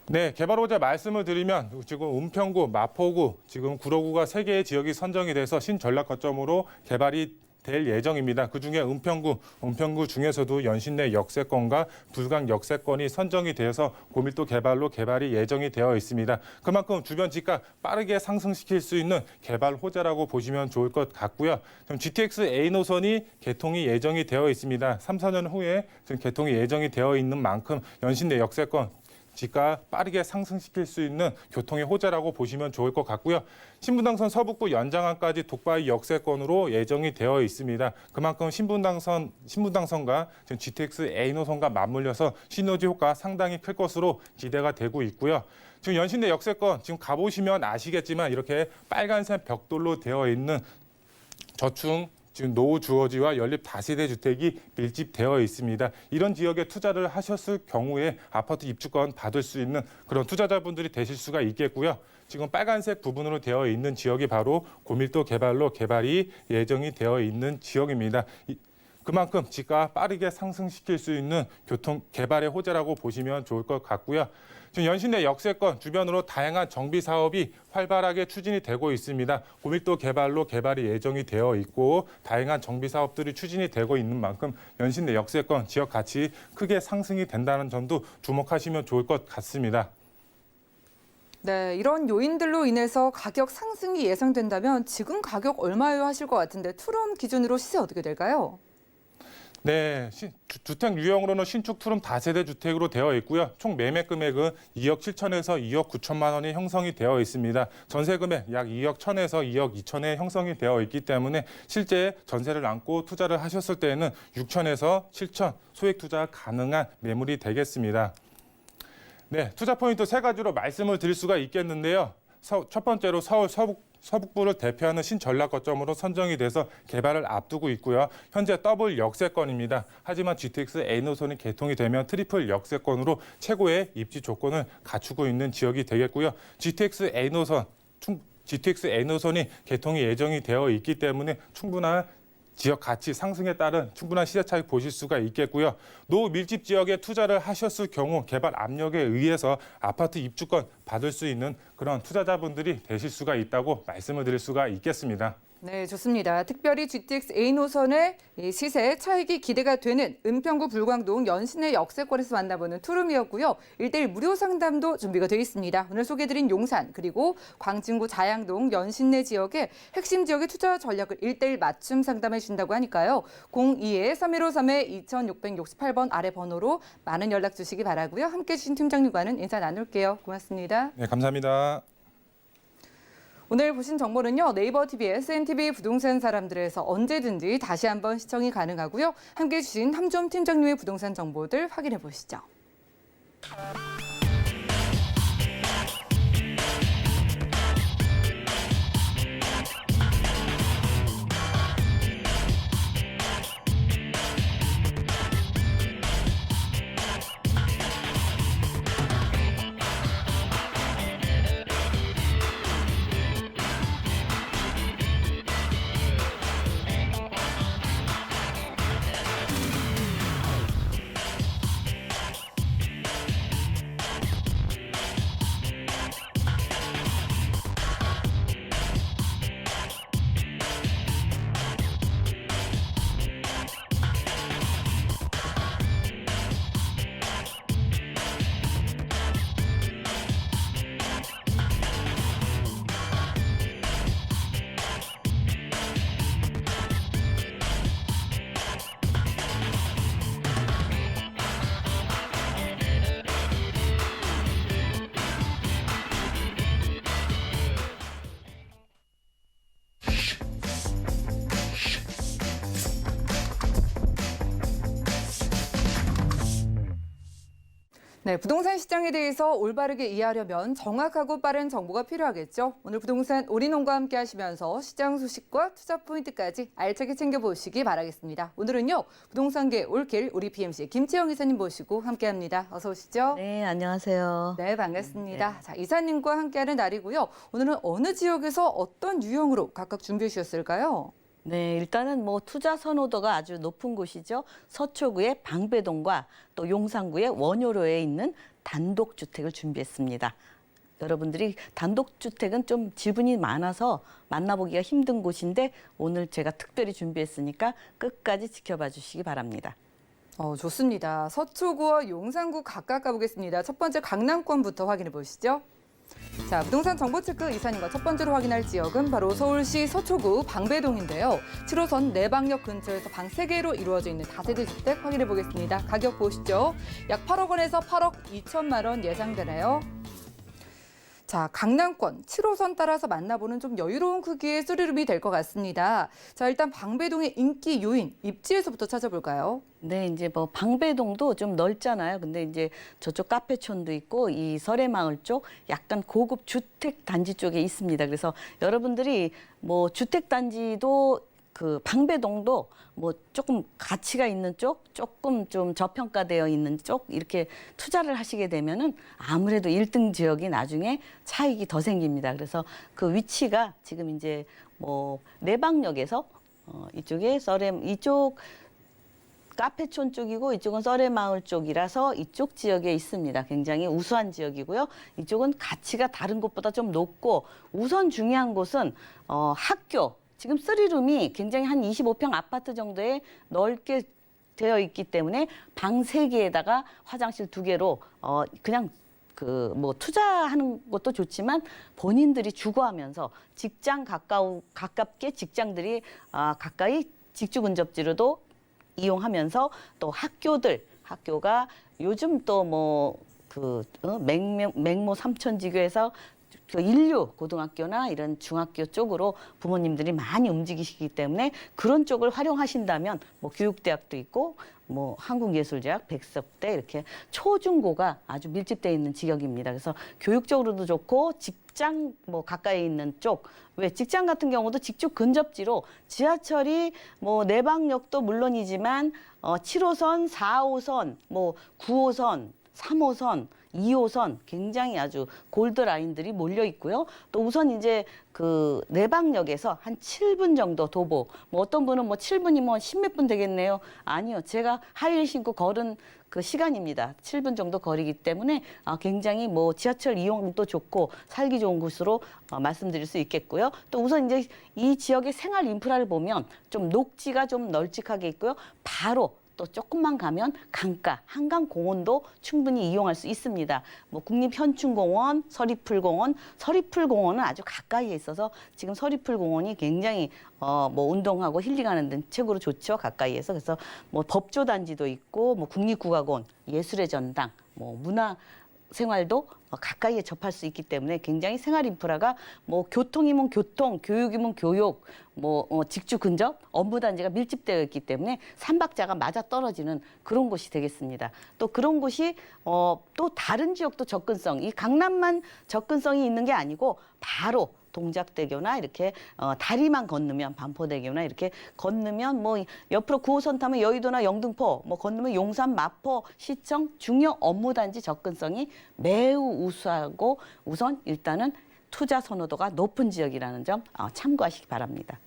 네, 개발 호재 말씀을 드리면 지금 은평구, 마포구, 지금 구로구가 3개의 지역이 선정이 돼서 신전략 거점으로 개발이 될 예정입니다. 그중에 은평구 중에서도 연신내 역세권과 불광 역세권이 선정이 되어서 고밀도 개발로 개발이 예정이 되어 있습니다. 그만큼 주변 집값 빠르게 상승시킬 수 있는 개발 호재라고 보시면 좋을 것 같고요. GTX A 노선이 개통이 예정이 되어 있습니다. 3, 4년 후에 지금 개통이 예정이 되어 있는 만큼 연신내 역세권 집값 빠르게 상승시킬 수 있는 교통의 호재라고 보시면 좋을 것 같고요. 신분당선 서북부 연장안까지 독바이 역세권으로 예정이 되어 있습니다. 그만큼 신분당선과 지금 GTX A 노선과 맞물려서 시너지 효과 상당히 클 것으로 기대가 되고 있고요. 지금 연신내 역세권 지금 가보시면 아시겠지만 이렇게 빨간색 벽돌로 되어 있는 저층 지금 노후 주거지와 연립 다세대 주택이 밀집되어 있습니다. 이런 지역에 투자를 하셨을 경우에 아파트 입주권 받을 수 있는 그런 투자자분들이 되실 수가 있겠고요. 지금 빨간색 부분으로 되어 있는 지역이 바로 고밀도 개발로 개발이 예정이 되어 있는 지역입니다. 그만큼 집가 빠르게 상승시킬 수 있는 교통 개발의 호재라고 보시면 좋을 것 같고요. 지금 연신내 역세권 주변으로 다양한 정비 사업이 활발하게 추진이 되고 있습니다. 고밀도 개발로 개발이 예정이 되어 있고 다양한 정비 사업들이 추진이 되고 있는 만큼 연신내 역세권 지역 가치 크게 상승이 된다는 점도 주목하시면 좋을 것 같습니다. 네, 이런 요인들로 인해서 가격 상승이 예상된다면 지금 가격 얼마요 하실 것 같은데 투룸 기준으로 시세 어떻게 될까요? 네, 주택 유형으로는 신축 투룸 다세대 주택으로 되어 있고요. 총 매매 금액은 2억 7천에서 2억 9천만 원이 형성이 되어 있습니다. 전세 금액 약 2억 1천에서 2억 2천에 형성이 되어 있기 때문에 실제 전세를 안고 투자를 하셨을 때에는 6천에서 7천 소액 투자 가능한 매물이 되겠습니다. 네, 투자 포인트 세 가지로 말씀을 드릴 수가 있겠는데요. 첫 번째로 서울 서북부를 대표하는 신전략 거점으로 선정이 돼서 개발을 앞두고 있고요. 현재 더블 역세권입니다. 하지만 GTX A 노선이 개통이 되면 트리플 역세권으로 최고의 입지 조건을 갖추고 있는 지역이 되겠고요. GTX A 노선이 개통이 예정이 되어 있기 때문에 충분한 지역 가치 상승에 따른 충분한 시세 차익 보실 수가 있겠고요. 노밀집 지역에 투자를 하셨을 경우 개발 압력에 의해서 아파트 입주권 받을 수 있는 그런 투자자분들이 되실 수가 있다고 말씀을 드릴 수가 있겠습니다. 네, 좋습니다. 특별히 GTX A 노선의 시세 차익이 기대가 되는 은평구 불광동 연신내 역세권에서 만나보는 투룸이었고요. 1:1 무료 상담도 준비가 되어 있습니다. 오늘 소개해드린 용산 그리고 광진구 자양동 연신내 지역의 핵심 지역의 투자 전략을 1:1 맞춤 상담해 주신다고 하니까요. 02-3153-2668번 아래 번호로 많은 연락 주시기 바라고요. 함께해 주신 팀장님과는 인사 나눌게요. 고맙습니다. 네, 감사합니다. 오늘 보신 정보는요. 네이버 TV, SNTV 부동산 사람들에서 언제든지 다시 한번 시청이 가능하고요. 함께해 주신 함좀 팀장님의 부동산 정보들 확인해 보시죠. 네, 부동산 시장에 대해서 올바르게 이해하려면 정확하고 빠른 정보가 필요하겠죠. 오늘 부동산 올인원과 함께 하시면서 시장 소식과 투자 포인트까지 알차게 챙겨보시기 바라겠습니다. 오늘은요, 부동산계 올길 우리 PMC 김채영 이사님 모시고 함께합니다. 어서 오시죠. 네, 안녕하세요. 네, 반갑습니다. 자, 이사님과 함께하는 날이고요. 오늘은 어느 지역에서 어떤 유형으로 각각 준비해 주셨을까요? 네, 일단은 뭐 투자 선호도가 아주 높은 곳이죠. 서초구의 방배동과 또 용산구의 원효로에 있는 단독주택을 준비했습니다. 여러분들이 단독주택은 좀 지분이 많아서 만나보기가 힘든 곳인데 오늘 제가 특별히 준비했으니까 끝까지 지켜봐 주시기 바랍니다. 좋습니다. 서초구와 용산구 각각 가보겠습니다. 첫 번째 강남권부터 확인해 보시죠. 자, 부동산 정보체크 이사님과 첫 번째로 확인할 지역은 바로 서울시 서초구 방배동인데요. 7호선 내방역 근처에서 방 3개로 이루어져 있는 다세대 주택 확인해 보겠습니다. 가격 보시죠. 약 8억 원에서 8억 2천만 원 예상되네요. 자, 강남권 7호선 따라서 만나보는 좀 여유로운 크기의 쓰리룸이 될 것 같습니다. 자, 일단 방배동의 인기 요인, 입지에서부터 찾아볼까요? 네, 이제 뭐 방배동도 좀 넓잖아요. 근데 이제 저쪽 카페촌도 있고 이 설해마을 쪽 약간 고급 주택 단지 쪽에 있습니다. 그래서 여러분들이 뭐 주택 단지도 그 방배동도 뭐 조금 가치가 있는 쪽, 조금 좀 저평가되어 있는 쪽 이렇게 투자를 하시게 되면은 아무래도 1등 지역이 나중에 차익이 더 생깁니다. 그래서 그 위치가 지금 이제 뭐 내방역에서 이쪽에 이쪽 카페촌 쪽이고 이쪽은 썰의마을 쪽이라서 이쪽 지역에 있습니다. 굉장히 우수한 지역이고요. 이쪽은 가치가 다른 곳보다 좀 높고 우선 중요한 곳은 학교. 지금 3룸이 굉장히 한 25평 아파트 정도에 넓게 되어 있기 때문에 방 3개에다가 화장실 2개로 그냥 뭐 투자하는 것도 좋지만 본인들이 주거하면서 직장 가깝게 직장들이 가까이 직주 근접지로도 이용하면서 또 학교가 요즘 또 뭐 맹모 삼천지교에서 그 인류 고등학교나 이런 중학교 쪽으로 부모님들이 많이 움직이시기 때문에 그런 쪽을 활용하신다면 뭐 교육대학도 있고 뭐 한국예술대학, 백석대 이렇게 초중고가 아주 밀집되어 있는 지역입니다. 그래서 교육적으로도 좋고 직장 뭐 가까이 있는 쪽, 왜 직장 같은 경우도 직접 근접지로 지하철이 뭐 내방역도 물론이지만 7호선, 4호선, 뭐 9호선, 3호선, 2호선 굉장히 아주 골드 라인들이 몰려 있고요. 또 우선 이제 그 내방역에서 한 7분 정도 도보. 뭐 어떤 분은 뭐 7분이면 10몇 분 되겠네요. 아니요. 제가 하이힐 신고 걸은 그 시간입니다. 7분 정도 거리기 때문에 굉장히 뭐 지하철 이용도 좋고 살기 좋은 곳으로 말씀드릴 수 있겠고요. 또 우선 이제 이 지역의 생활 인프라를 보면 좀 녹지가 좀 널찍하게 있고요. 바로 또 조금만 가면 강가, 한강공원도 충분히 이용할 수 있습니다. 뭐 국립현충공원, 서리풀공원은 아주 가까이에 있어서 지금 서리풀공원이 굉장히 뭐 운동하고 힐링하는 데 최고로 좋죠. 가까이에서. 그래서 뭐 법조단지도 있고 뭐 국립국악원, 예술의 전당, 뭐 문화 생활도 가까이에 접할 수 있기 때문에 굉장히 생활 인프라가 뭐 교통이면 교통, 교육이면 교육, 뭐 직주 근접, 업무 단지가 밀집되어 있기 때문에 삼박자가 맞아 떨어지는 그런 곳이 되겠습니다. 또 그런 곳이 또 다른 지역도 접근성, 이 강남만 접근성이 있는 게 아니고 바로 동작대교나 이렇게 다리만 건너면 반포대교나 이렇게 건너면 뭐 옆으로 9호선 타면 여의도나 영등포 뭐 건너면 용산, 마포, 시청 중요 업무단지 접근성이 매우 우수하고 우선 일단은 투자 선호도가 높은 지역이라는 점 참고하시기 바랍니다.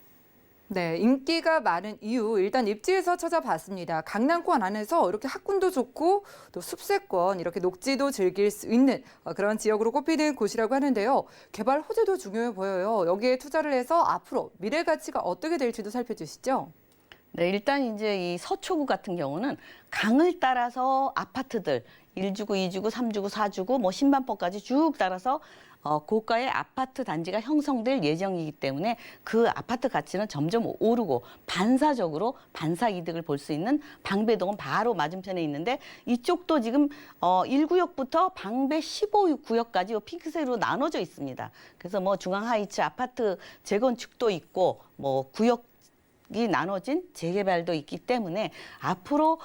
네, 인기가 많은 이유 일단 입지에서 찾아봤습니다. 강남권 안에서 이렇게 학군도 좋고 또 숲세권 이렇게 녹지도 즐길 수 있는 그런 지역으로 꼽히는 곳이라고 하는데요. 개발 호재도 중요해 보여요. 여기에 투자를 해서 앞으로 미래 가치가 어떻게 될지도 살펴주시죠. 네, 일단 이제 이 서초구 같은 경우는 강을 따라서 아파트들 1주구, 2주구, 3주구, 4주구 뭐 신반포까지 쭉 따라서 고가의 아파트 단지가 형성될 예정이기 때문에 그 아파트 가치는 점점 오르고 반사적으로 반사 이득을 볼 수 있는 방배동은 바로 맞은편에 있는데 이쪽도 지금 1구역부터 방배 15구역까지 핑크색으로 나눠져 있습니다. 그래서 뭐 중앙하이츠 아파트 재건축도 있고 뭐 구역이 나눠진 재개발도 있기 때문에 앞으로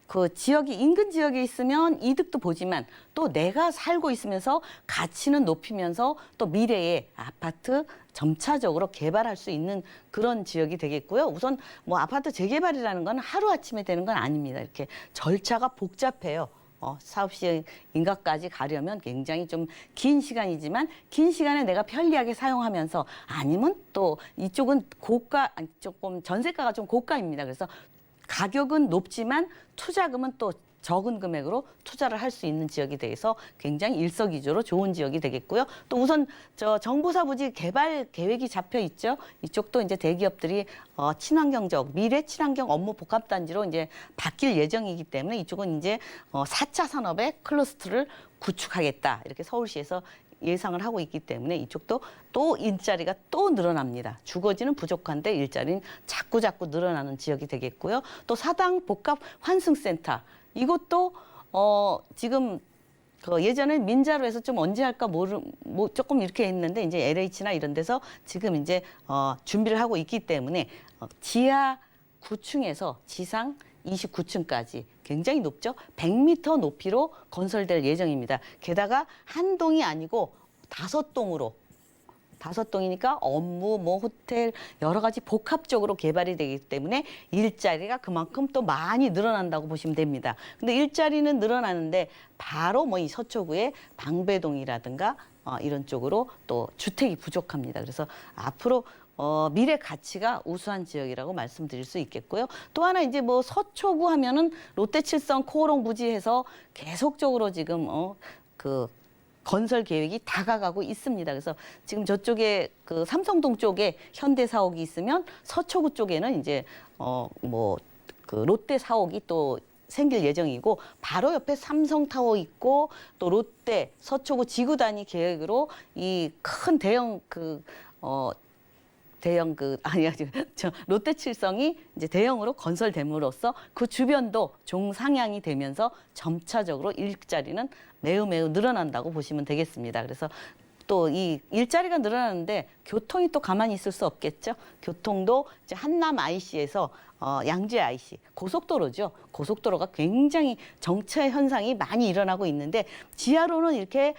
그 지역이 인근 지역에 있으면 이득도 보지만 또 내가 살고 있으면서 가치는 높이면서 또 미래에 아파트 점차적으로 개발할 수 있는 그런 지역이 되겠고요. 우선 뭐 아파트 재개발이라는 건 하루아침에 되는 건 아닙니다. 이렇게 절차가 복잡해요. 사업시 인가까지 가려면 굉장히 좀 긴 시간이지만 긴 시간에 내가 편리하게 사용하면서 아니면 또 이쪽은 조금 전세가가 좀 고가입니다. 그래서 가격은 높지만 투자금은 또 적은 금액으로 투자를 할 수 있는 지역이 돼서 굉장히 일석이조로 좋은 지역이 되겠고요. 또 우선 정보사 부지 개발 계획이 잡혀 있죠. 이쪽도 이제 대기업들이 친환경적 미래 친환경 업무 복합 단지로 이제 바뀔 예정이기 때문에 이쪽은 이제 4차 산업의 클러스터를 구축하겠다. 이렇게 서울시에서 예상을 하고 있기 때문에 이쪽도 또 일자리가 또 늘어납니다. 주거지는 부족한데 일자리는 자꾸 늘어나는 지역이 되겠고요. 또 사당 복합 환승센터 이것도 지금 예전에 민자로 해서 좀 언제 할까 조금 이렇게 했는데 이제 LH나 이런 데서 지금 이제 준비를 하고 있기 때문에 지하 9층에서 지상 29층까지 굉장히 높죠. 100m 높이로 건설될 예정입니다. 게다가 한 동이 아니고 5동으로 5동이니까 업무, 뭐 호텔 여러 가지 복합적으로 개발이 되기 때문에 일자리가 그만큼 또 많이 늘어난다고 보시면 됩니다. 근데 일자리는 늘어나는데 바로 뭐 이 서초구의 방배동이라든가 이런 쪽으로 또 주택이 부족합니다. 그래서 앞으로 미래 가치가 우수한 지역이라고 말씀드릴 수 있겠고요. 또 하나 이제 뭐 서초구 하면은 롯데칠성 코오롱 부지에서 계속적으로 지금 그 건설 계획이 다가가고 있습니다. 그래서 지금 저쪽에 그 삼성동 쪽에 현대 사옥이 있으면 서초구 쪽에는 이제 뭐 그 롯데 사옥이 또 생길 예정이고 바로 옆에 삼성타워 있고 또 롯데 서초구 지구 단위 계획으로 이 큰 대형 롯데칠성이 이제 대형으로 건설됨으로써 그 주변도 종상향이 되면서 점차적으로 일자리는 매우 늘어난다고 보시면 되겠습니다. 그래서 또 이 일자리가 늘어나는데 교통이 또 가만히 있을 수 없겠죠. 교통도 이제 한남 IC에서 양재 IC 고속도로죠. 고속도로가 굉장히 정체 현상이 많이 일어나고 있는데 지하로는 이렇게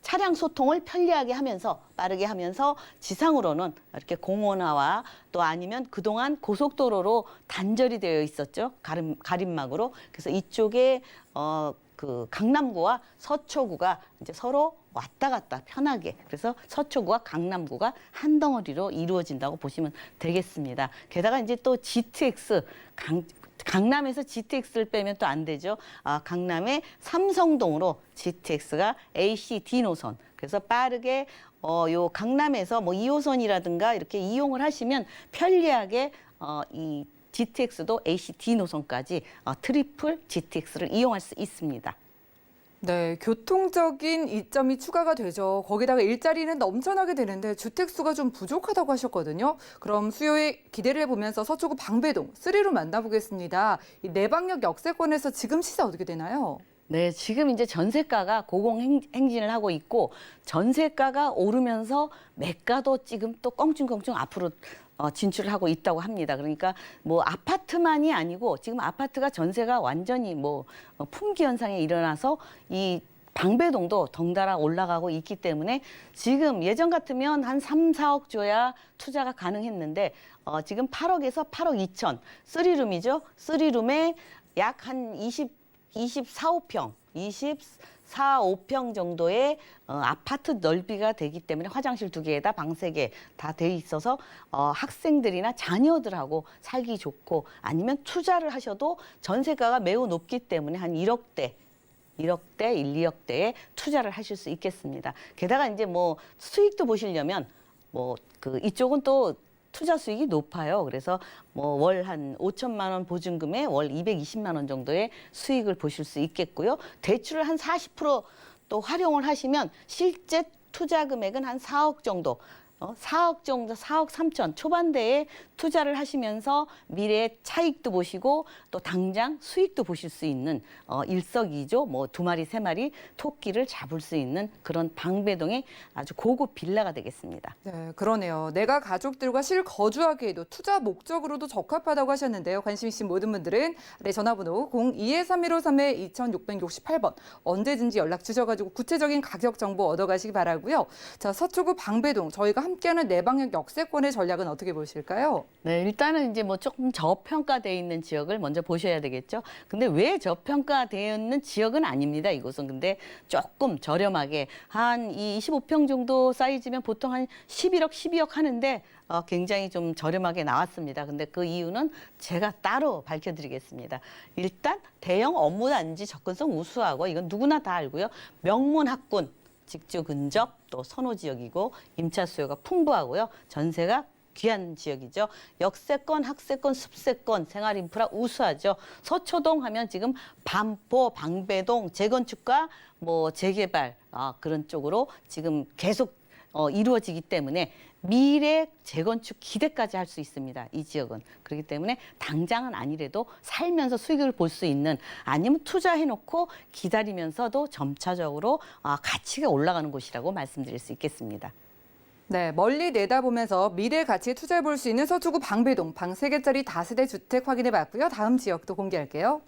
차량 소통을 편리하게 하면서 빠르게 하면서 지상으로는 이렇게 공원화와 또 아니면 그동안 고속도로로 단절이 되어 있었죠. 가림막으로. 그래서 이쪽에 그 강남구와 서초구가 이제 서로 왔다 갔다 편하게 그래서 서초구와 강남구가 한 덩어리로 이루어진다고 보시면 되겠습니다. 게다가 이제 또 GTX 강남에서 GTX를 빼면 또 안 되죠. 강남의 삼성동으로 GTX가 AC/D 노선. 그래서 빠르게 요 강남에서 뭐 2호선이라든가 이렇게 이용을 하시면 편리하게 이 GTX도 AC/D 노선까지 트리플 GTX를 이용할 수 있습니다. 네, 교통적인 이점이 추가가 되죠. 거기다가 일자리는 넘쳐나게 되는데 주택수가 좀 부족하다고 하셨거든요. 그럼 수요에 기대를 해보면서 서초구 방배동 3로 만나보겠습니다. 이 내방역 역세권에서 지금 시세 어떻게 되나요? 네, 지금 이제 전세가가 고공행진을 하고 있고 전세가가 오르면서 매가도 지금 또 껑충껑충 앞으로 진출을 하고 있다고 합니다. 그러니까 뭐 아파트만이 아니고 지금 아파트가 전세가 완전히 뭐 품귀 현상이 일어나서 이 방배동도 덩달아 올라가고 있기 때문에 지금 예전 같으면 한 3, 4억 줘야 투자가 가능했는데 지금 8억에서 8억 2천 3룸이죠. 3룸에 약 한 24, 5평, 24, 5평 정도의 아파트 넓이가 되기 때문에 화장실 2개에다 방 3개 다 돼 있어서 학생들이나 자녀들하고 살기 좋고 아니면 투자를 하셔도 전세가가 매우 높기 때문에 한 1억대, 1, 2억대에 투자를 하실 수 있겠습니다. 게다가 이제 뭐 수익도 보시려면 뭐 그 이쪽은 또 투자 수익이 높아요. 그래서 뭐 월 한 5천만 원 보증금에 월 220만 원 정도의 수익을 보실 수 있겠고요. 대출을 한 40% 또 활용을 하시면 실제 투자 금액은 한 4억 정도, 4억 3천 초반대에 투자를 하시면서 미래의 차익도 보시고 또 당장 수익도 보실 수 있는 일석이조 뭐 2마리, 3마리 토끼를 잡을 수 있는 그런 방배동의 아주 고급 빌라가 되겠습니다. 네, 그러네요. 내가 가족들과 실거주하기에도 투자 목적으로도 적합하다고 하셨는데요. 관심 있으신 모든 분들은 아래 전화번호 02-3153-2668번 언제든지 연락 주셔가지고 구체적인 가격 정보 얻어가시기 바라고요. 자, 서초구 방배동 저희가 함께하는 내방역 역세권의 전략은 어떻게 보실까요? 네, 일단은 이제 뭐 조금 저평가되어 있는 지역을 먼저 보셔야 되겠죠. 근데 왜 저평가되어 있는 지역은 아닙니다. 이곳은 근데 조금 저렴하게 한 25평 정도 사이즈면 보통 한 11억, 12억 하는데 굉장히 좀 저렴하게 나왔습니다. 근데 그 이유는 제가 따로 밝혀드리겠습니다. 일단 대형 업무단지 접근성 우수하고 이건 누구나 다 알고요. 명문 학군, 직주 근접, 또 선호 지역이고 임차 수요가 풍부하고요. 전세가 귀한 지역이죠. 역세권, 학세권, 숲세권, 생활 인프라 우수하죠. 서초동 하면 지금 반포, 방배동 재건축과 뭐 재개발 그런 쪽으로 지금 계속 이루어지기 때문에 미래 재건축 기대까지 할 수 있습니다. 이 지역은. 그렇기 때문에 당장은 아니래도 살면서 수익을 볼 수 있는 아니면 투자해놓고 기다리면서도 점차적으로 가치가 올라가는 곳이라고 말씀드릴 수 있겠습니다. 네, 멀리 내다보면서 미래 가치에 투자해 볼 수 있는 서초구 방배동 방 3개짜리 다세대 주택 확인해 봤고요. 다음 지역도 공개할게요.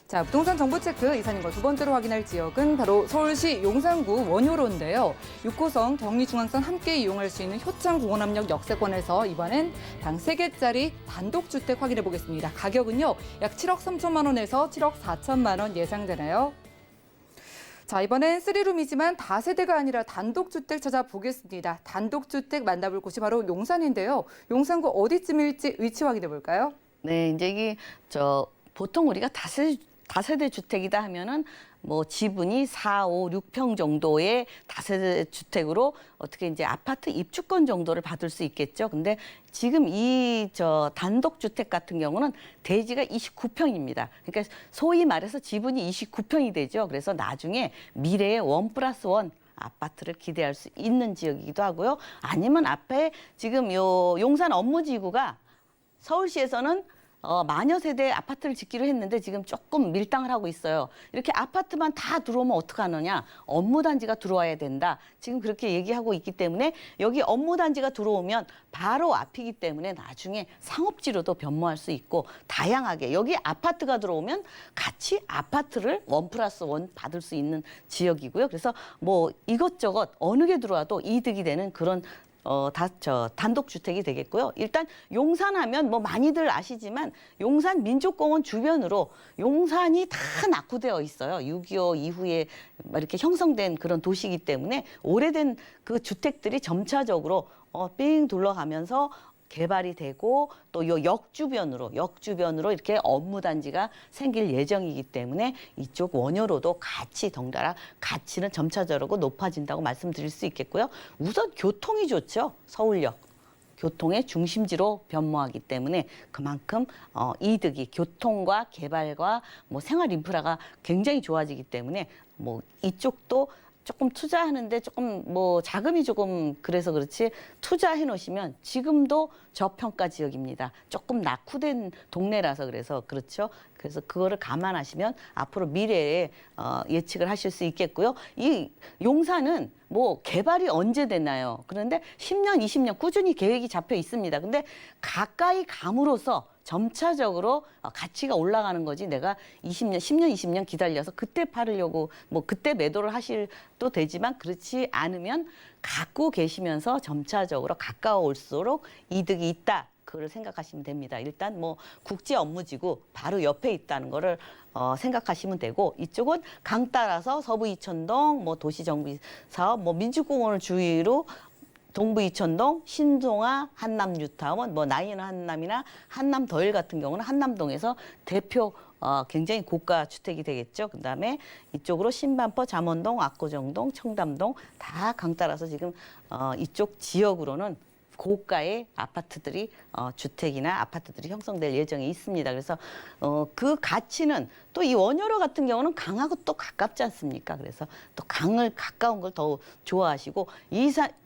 자, 부동산 정보 체크 이사님과 두 번째로 확인할 지역은 바로 서울시 용산구 원효로인데요. 6호선 경리중앙선 함께 이용할 수 있는 효창공원암역 역세권에서 이번엔 방 3개짜리 단독주택 확인해 보겠습니다. 가격은요, 약 7억 3천만 원에서 7억 4천만 원 예상되나요? 자, 이번엔 3룸이지만 다세대가 아니라 단독주택 찾아보겠습니다. 단독주택 만나볼 곳이 바로 용산인데요. 용산구 어디쯤일지 위치 확인해 볼까요? 네, 이제 이게 보통 우리가 다세대 주택이다 하면은 뭐 지분이 4, 5, 6평 정도의 다세대 주택으로 어떻게 이제 아파트 입주권 정도를 받을 수 있겠죠. 근데 지금 이 단독 주택 같은 경우는 대지가 29평입니다. 그러니까 소위 말해서 지분이 29평이 되죠. 그래서 나중에 미래에 1+1 아파트를 기대할 수 있는 지역이기도 하고요. 아니면 앞에 지금 요 용산 업무지구가 서울시에서는 마녀 세대 아파트를 짓기로 했는데 지금 조금 밀당을 하고 있어요. 이렇게 아파트만 다 들어오면 어떡하느냐. 업무단지가 들어와야 된다. 지금 그렇게 얘기하고 있기 때문에 여기 업무단지가 들어오면 바로 앞이기 때문에 나중에 상업지로도 변모할 수 있고 다양하게 여기 아파트가 들어오면 같이 아파트를 1+1 받을 수 있는 지역이고요. 그래서 뭐 이것저것 어느 게 들어와도 이득이 되는 그런 단독주택이 되겠고요. 일단 용산하면 뭐 많이들 아시지만 용산 민족공원 주변으로 용산이 다 낙후되어 있어요. 6.25 이후에 이렇게 형성된 그런 도시이기 때문에 오래된 그 주택들이 점차적으로 삥 둘러가면서 개발이 되고 또 요 역주변으로 이렇게 업무단지가 생길 예정이기 때문에 이쪽 원효로도 같이 덩달아 가치는 점차적으로 높아진다고 말씀드릴 수 있겠고요. 우선 교통이 좋죠. 서울역. 교통의 중심지로 변모하기 때문에 그만큼 이득이 교통과 개발과 뭐 생활 인프라가 굉장히 좋아지기 때문에 뭐 이쪽도 조금 투자하는데 조금 뭐 자금이 조금 그래서 그렇지 투자해 놓으시면 지금도 저평가 지역입니다. 조금 낙후된 동네라서 그래서 그렇죠. 그래서 그거를 감안하시면 앞으로 미래에 예측을 하실 수 있겠고요. 이 용산은 뭐 개발이 언제 됐나요? 그런데 10년, 20년 꾸준히 계획이 잡혀 있습니다. 근데 가까이 감으로써 점차적으로 가치가 올라가는 거지 내가 20년, 10년, 20년 기다려서 그때 팔으려고 뭐 그때 매도를 하실도 되지만 그렇지 않으면 갖고 계시면서 점차적으로 가까워올수록 이득이 있다. 그걸 생각하시면 됩니다. 일단 뭐 국제 업무지구 바로 옆에 있다는 거를 생각하시면 되고 이쪽은 강 따라서 서부 이천동, 뭐 도시정비 사업, 뭐 민주공원을 주위로 동부 이천동, 신동아, 한남 뉴타운, 뭐 나이는 한남이나 한남 더일 같은 경우는 한남동에서 대표 굉장히 고가 주택이 되겠죠. 그다음에 이쪽으로 신반포, 잠원동, 압구정동, 청담동 다 강 따라서 지금 이쪽 지역으로는 고가의 아파트들이 주택이나 아파트들이 형성될 예정이 있습니다. 그래서 그 가치는 또 이 원효로 같은 경우는 강하고 또 가깝지 않습니까? 그래서 또 강을 가까운 걸 더 좋아하시고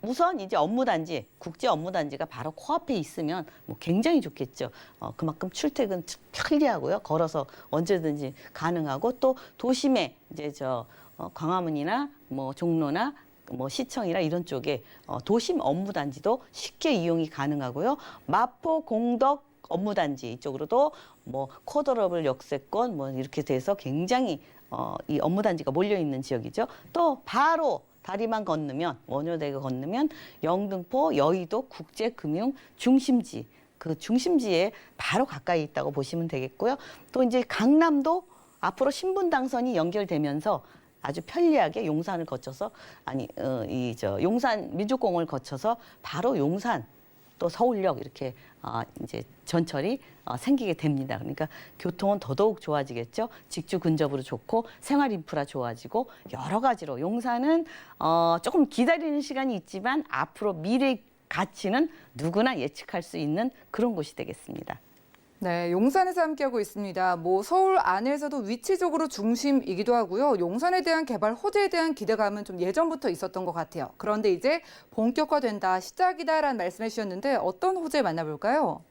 우선 이제 업무단지 국제 업무단지가 바로 코앞에 있으면 뭐 굉장히 좋겠죠. 그만큼 출퇴근 편리하고요. 걸어서 언제든지 가능하고 또 도심에 이제 광화문이나 뭐 종로나 뭐 시청이나 이런 쪽에 도심 업무단지도 쉽게 이용이 가능하고요. 마포 공덕 업무단지 이쪽으로도 뭐 코더러블 역세권 뭐 이렇게 돼서 굉장히 이 업무단지가 몰려 있는 지역이죠. 또 바로 다리만 건너면 원효대교 건너면 영등포 여의도 국제금융 중심지 그 중심지에 바로 가까이 있다고 보시면 되겠고요. 또 이제 강남도 앞으로 신분당선이 연결되면서 아주 편리하게 용산을 거쳐서 용산 민족공원을 거쳐서 바로 용산 또 서울역 이렇게 이제 전철이 생기게 됩니다. 그러니까 교통은 더더욱 좋아지겠죠. 직주 근접으로 좋고 생활 인프라 좋아지고 여러 가지로 용산은 조금 기다리는 시간이 있지만 앞으로 미래 가치는 누구나 예측할 수 있는 그런 곳이 되겠습니다. 네, 용산에서 함께하고 있습니다. 뭐 서울 안에서도 위치적으로 중심이기도 하고요. 용산에 대한 개발 호재에 대한 기대감은 좀 예전부터 있었던 것 같아요. 그런데 이제 본격화된다, 시작이다라는 말씀해 주셨는데 어떤 호재 만나볼까요?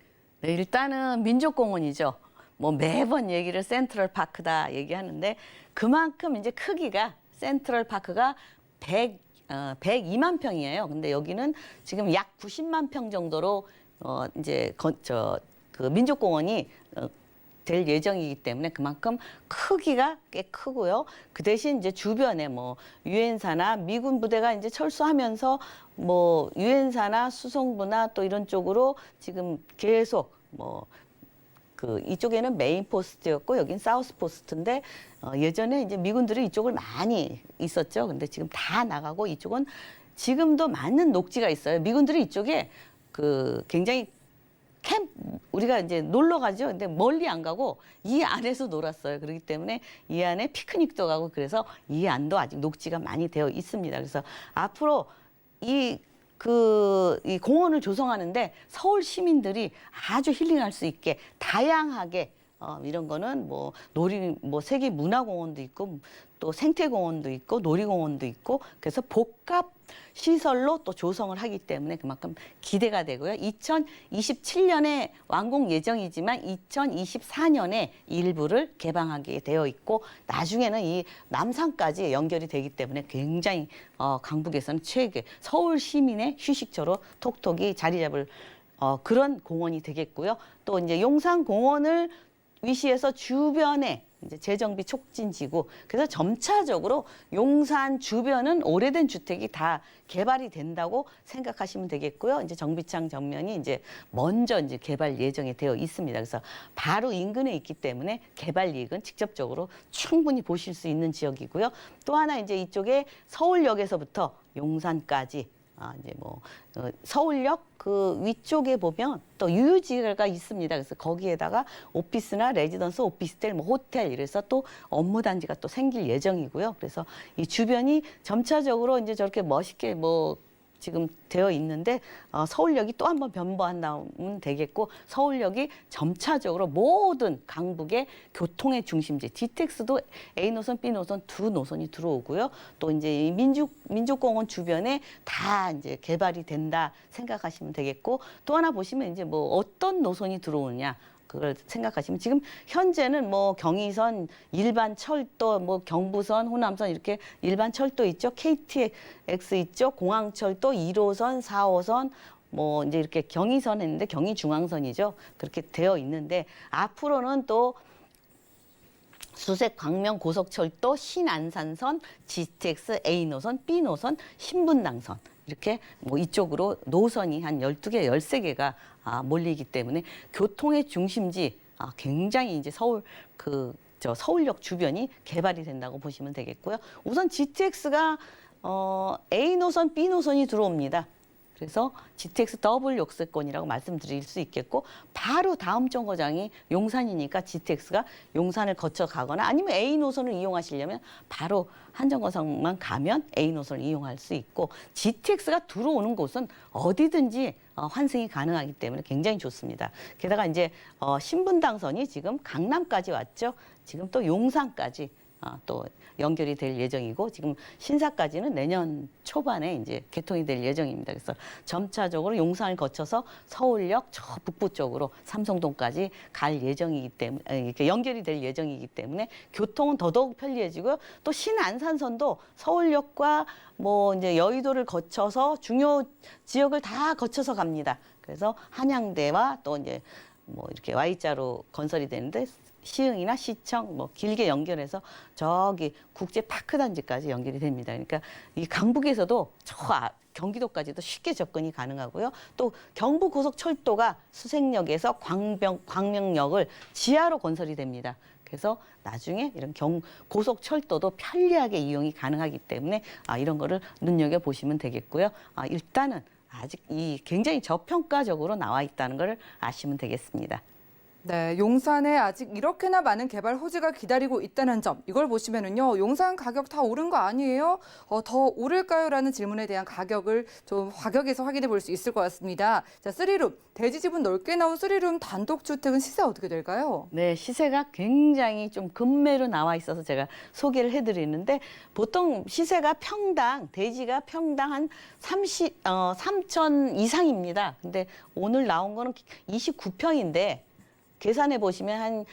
네, 일단은 민족공원이죠. 뭐 매번 얘기를 센트럴파크다 얘기하는데 그만큼 이제 크기가 센트럴파크가 102만 평이에요. 근데 여기는 지금 약 90만 평 정도로 이제 그 민족공원이 될 예정이기 때문에 그만큼 크기가 꽤 크고요. 그 대신 이제 주변에 뭐 유엔사나 미군 부대가 이제 철수하면서 뭐 유엔사나 수송부나 또 이런 쪽으로 지금 계속 뭐 그 이쪽에는 메인 포스트였고 여긴 사우스 포스트인데 예전에 이제 미군들이 이쪽을 많이 있었죠. 근데 지금 다 나가고 이쪽은 지금도 많은 녹지가 있어요. 미군들이 이쪽에 그 굉장히 우리가 이제 놀러 가죠. 근데 멀리 안 가고 이 안에서 놀았어요. 그렇기 때문에 이 안에 피크닉도 가고 그래서 이 안도 아직 녹지가 많이 되어 있습니다. 그래서 앞으로 이 공원을 조성하는데 서울 시민들이 아주 힐링할 수 있게 다양하게 이런 거는 뭐 세계 문화공원도 있고 또 생태공원도 있고 놀이공원도 있고 그래서 복합 시설로 또 조성을 하기 때문에 그만큼 기대가 되고요. 2027년에 완공 예정이지만 2024년에 일부를 개방하게 되어 있고 나중에는 이 남산까지 연결이 되기 때문에 굉장히 강북에서는 최대 서울 시민의 휴식처로 톡톡이 자리 잡을 그런 공원이 되겠고요. 또 이제 용산공원을 위시해서 주변에 이제 재정비 촉진지구 그래서 점차적으로 용산 주변은 오래된 주택이 다 개발이 된다고 생각하시면 되겠고요. 이제 정비창 정면이 이제 먼저 이제 개발 예정이 되어 있습니다. 그래서 바로 인근에 있기 때문에 개발 이익은 직접적으로 충분히 보실 수 있는 지역이고요. 또 하나 이제 이쪽에 서울역에서부터 용산까지 이제 서울역 그 위쪽에 보면 또 유유지가 있습니다. 그래서 거기에다가 오피스나 레지던스, 오피스텔, 호텔 이래서 또 업무 단지가 또 생길 예정이고요. 그래서 이 주변이 점차적으로 이제 저렇게 멋있게 지금 되어 있는데 서울역이 또 한번 변모한다면 되겠고 서울역이 점차적으로 모든 강북의 교통의 중심지 GTX도 A 노선, B 노선 두 노선이 들어오고요. 또 이제 민족공원 주변에 다 이제 개발이 된다 생각하시면 되겠고 또 하나 보시면 이제 어떤 노선이 들어오느냐 그걸 생각하시면 지금 현재는 경의선, 일반 철도, 경부선, 호남선 이렇게 일반 철도 있죠. KTX 있죠. 공항철도 1호선, 4호선 이제 이렇게 경의선 했는데 경의중앙선이죠. 그렇게 되어 있는데 앞으로는 또 수색 광명 고속철도, 신안산선, GTX, A노선, B노선, 신분당선 이렇게 이쪽으로 노선이 한 12개, 13개가 몰리기 때문에 교통의 중심지 굉장히 이제 서울역 주변이 개발이 된다고 보시면 되겠고요. 우선 GTX가 A노선, B노선이 들어옵니다. 그래서 GTX 더블 역세권이라고 말씀드릴 수 있겠고 바로 다음 정거장이 용산이니까 GTX가 용산을 거쳐 가거나 아니면 A 노선을 이용하시려면 바로 한 정거장만 가면 A 노선을 이용할 수 있고 GTX가 들어오는 곳은 어디든지 환승이 가능하기 때문에 굉장히 좋습니다. 게다가 이제 신분당선이 지금 강남까지 왔죠. 지금 또 용산까지 또 연결이 될 예정이고 지금 신사까지는 내년 초반에 이제 개통이 될 예정입니다. 그래서 점차적으로 용산을 거쳐서 서울역 저 북부 쪽으로 삼성동까지 갈 예정이기 때문에 이렇게 연결이 될 예정이기 때문에 교통은 더더욱 편리해지고요. 또 신안산선도 서울역과 이제 여의도를 거쳐서 중요 지역을 다 거쳐서 갑니다. 그래서 한양대와 또 이제 이렇게 Y자로 건설이 되는데 시흥이나 시청 길게 연결해서 저기 국제 파크 단지까지 연결이 됩니다. 그러니까 이 강북에서도 경기도까지도 쉽게 접근이 가능하고요. 또 경부 고속철도가 수색역에서 광명역을 지하로 건설이 됩니다. 그래서 나중에 이런 고속철도도 편리하게 이용이 가능하기 때문에 이런 거를 눈여겨 보시면 되겠고요. 일단은 아직 굉장히 저평가적으로 나와 있다는 걸 아시면 되겠습니다. 네, 용산에 아직 이렇게나 많은 개발 호재가 기다리고 있다는 점, 이걸 보시면은요, 용산 가격 다 오른 거 아니에요? 더 오를까요? 라는 질문에 대한 가격을 좀 가격에서 확인해 볼 수 있을 것 같습니다. 자, 3룸, 대지 지분 넓게 나온 3룸 단독주택은 시세 어떻게 될까요? 네, 시세가 굉장히 좀 급매로 나와 있어서 제가 소개를 해드리는데 보통 시세가 대지가 평당 한 3천 이상입니다. 근데 오늘 나온 거는 29평인데 계산해 보시면 한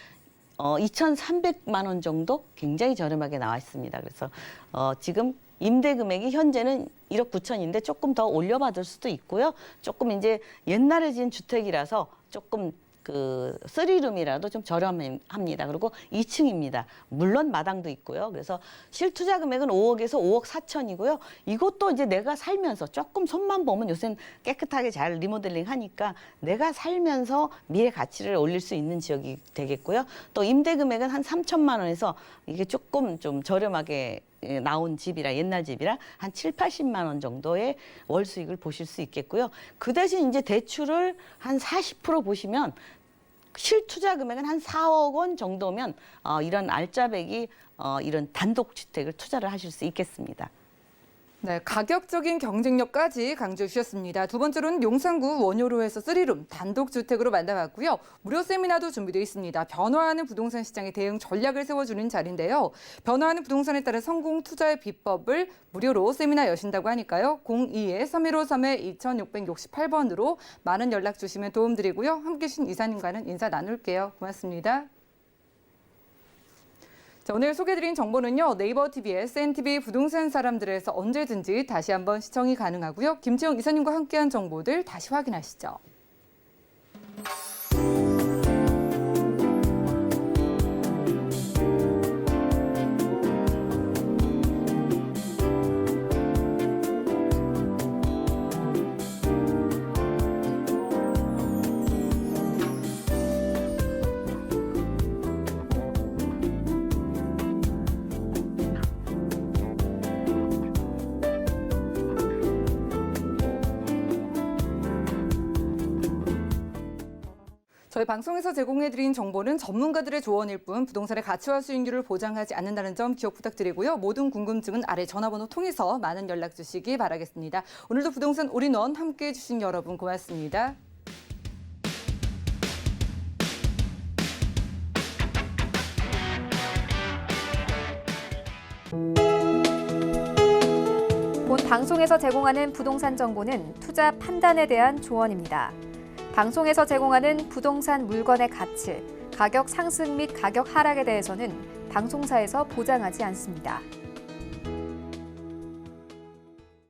2,300만 원 정도 굉장히 저렴하게 나와 있습니다. 그래서 지금 임대 금액이 현재는 1억 9천인데 조금 더 올려받을 수도 있고요. 조금 이제 옛날에 지은 주택이라서 조금 그 3룸이라도 좀 저렴합니다. 그리고 2층입니다. 물론 마당도 있고요. 그래서 실투자 금액은 5억에서 5억 4천이고요. 이것도 이제 내가 살면서 조금 손만 보면 요새는 깨끗하게 잘 리모델링 하니까 내가 살면서 미래 가치를 올릴 수 있는 지역이 되겠고요. 또 임대 금액은 한 3천만 원에서 이게 조금 좀 저렴하게 나온 집이라 옛날 집이라 한 7, 80만 원 정도의 월 수익을 보실 수 있겠고요. 그 대신 이제 대출을 한 40% 보시면 실투자 금액은 한 4억 원 정도면 이런 알짜배기 이런 단독주택을 투자를 하실 수 있겠습니다. 네, 가격적인 경쟁력까지 강조해 주셨습니다. 두 번째로는 용산구 원효로에서 3룸 단독주택으로 만나봤고요. 무료 세미나도 준비되어 있습니다. 변화하는 부동산 시장에 대응 전략을 세워주는 자리인데요. 변화하는 부동산에 따른 성공 투자의 비법을 무료로 세미나 여신다고 하니까요. 02-3153-2668번으로 많은 연락 주시면 도움드리고요. 함께해 주신 이사님과는 인사 나눌게요. 고맙습니다. 자, 오늘 소개해드린 정보는요. 네이버 TV의 SNTV 부동산 사람들에서 언제든지 다시 한번 시청이 가능하고요. 김지영 이사님과 함께한 정보들 다시 확인하시죠. 저희 방송에서 제공해드린 정보는 전문가들의 조언일 뿐 부동산의 가치와 수익률을 보장하지 않는다는 점 기억 부탁드리고요. 모든 궁금증은 아래 전화번호 통해서 많은 연락 주시기 바라겠습니다. 오늘도 부동산 올인원 함께해 주신 여러분 고맙습니다. 본 방송에서 제공하는 부동산 정보는 투자 판단에 대한 조언입니다. 방송에서 제공하는 부동산 물건의 가치, 가격 상승 및 가격 하락에 대해서는 방송사에서 보장하지 않습니다.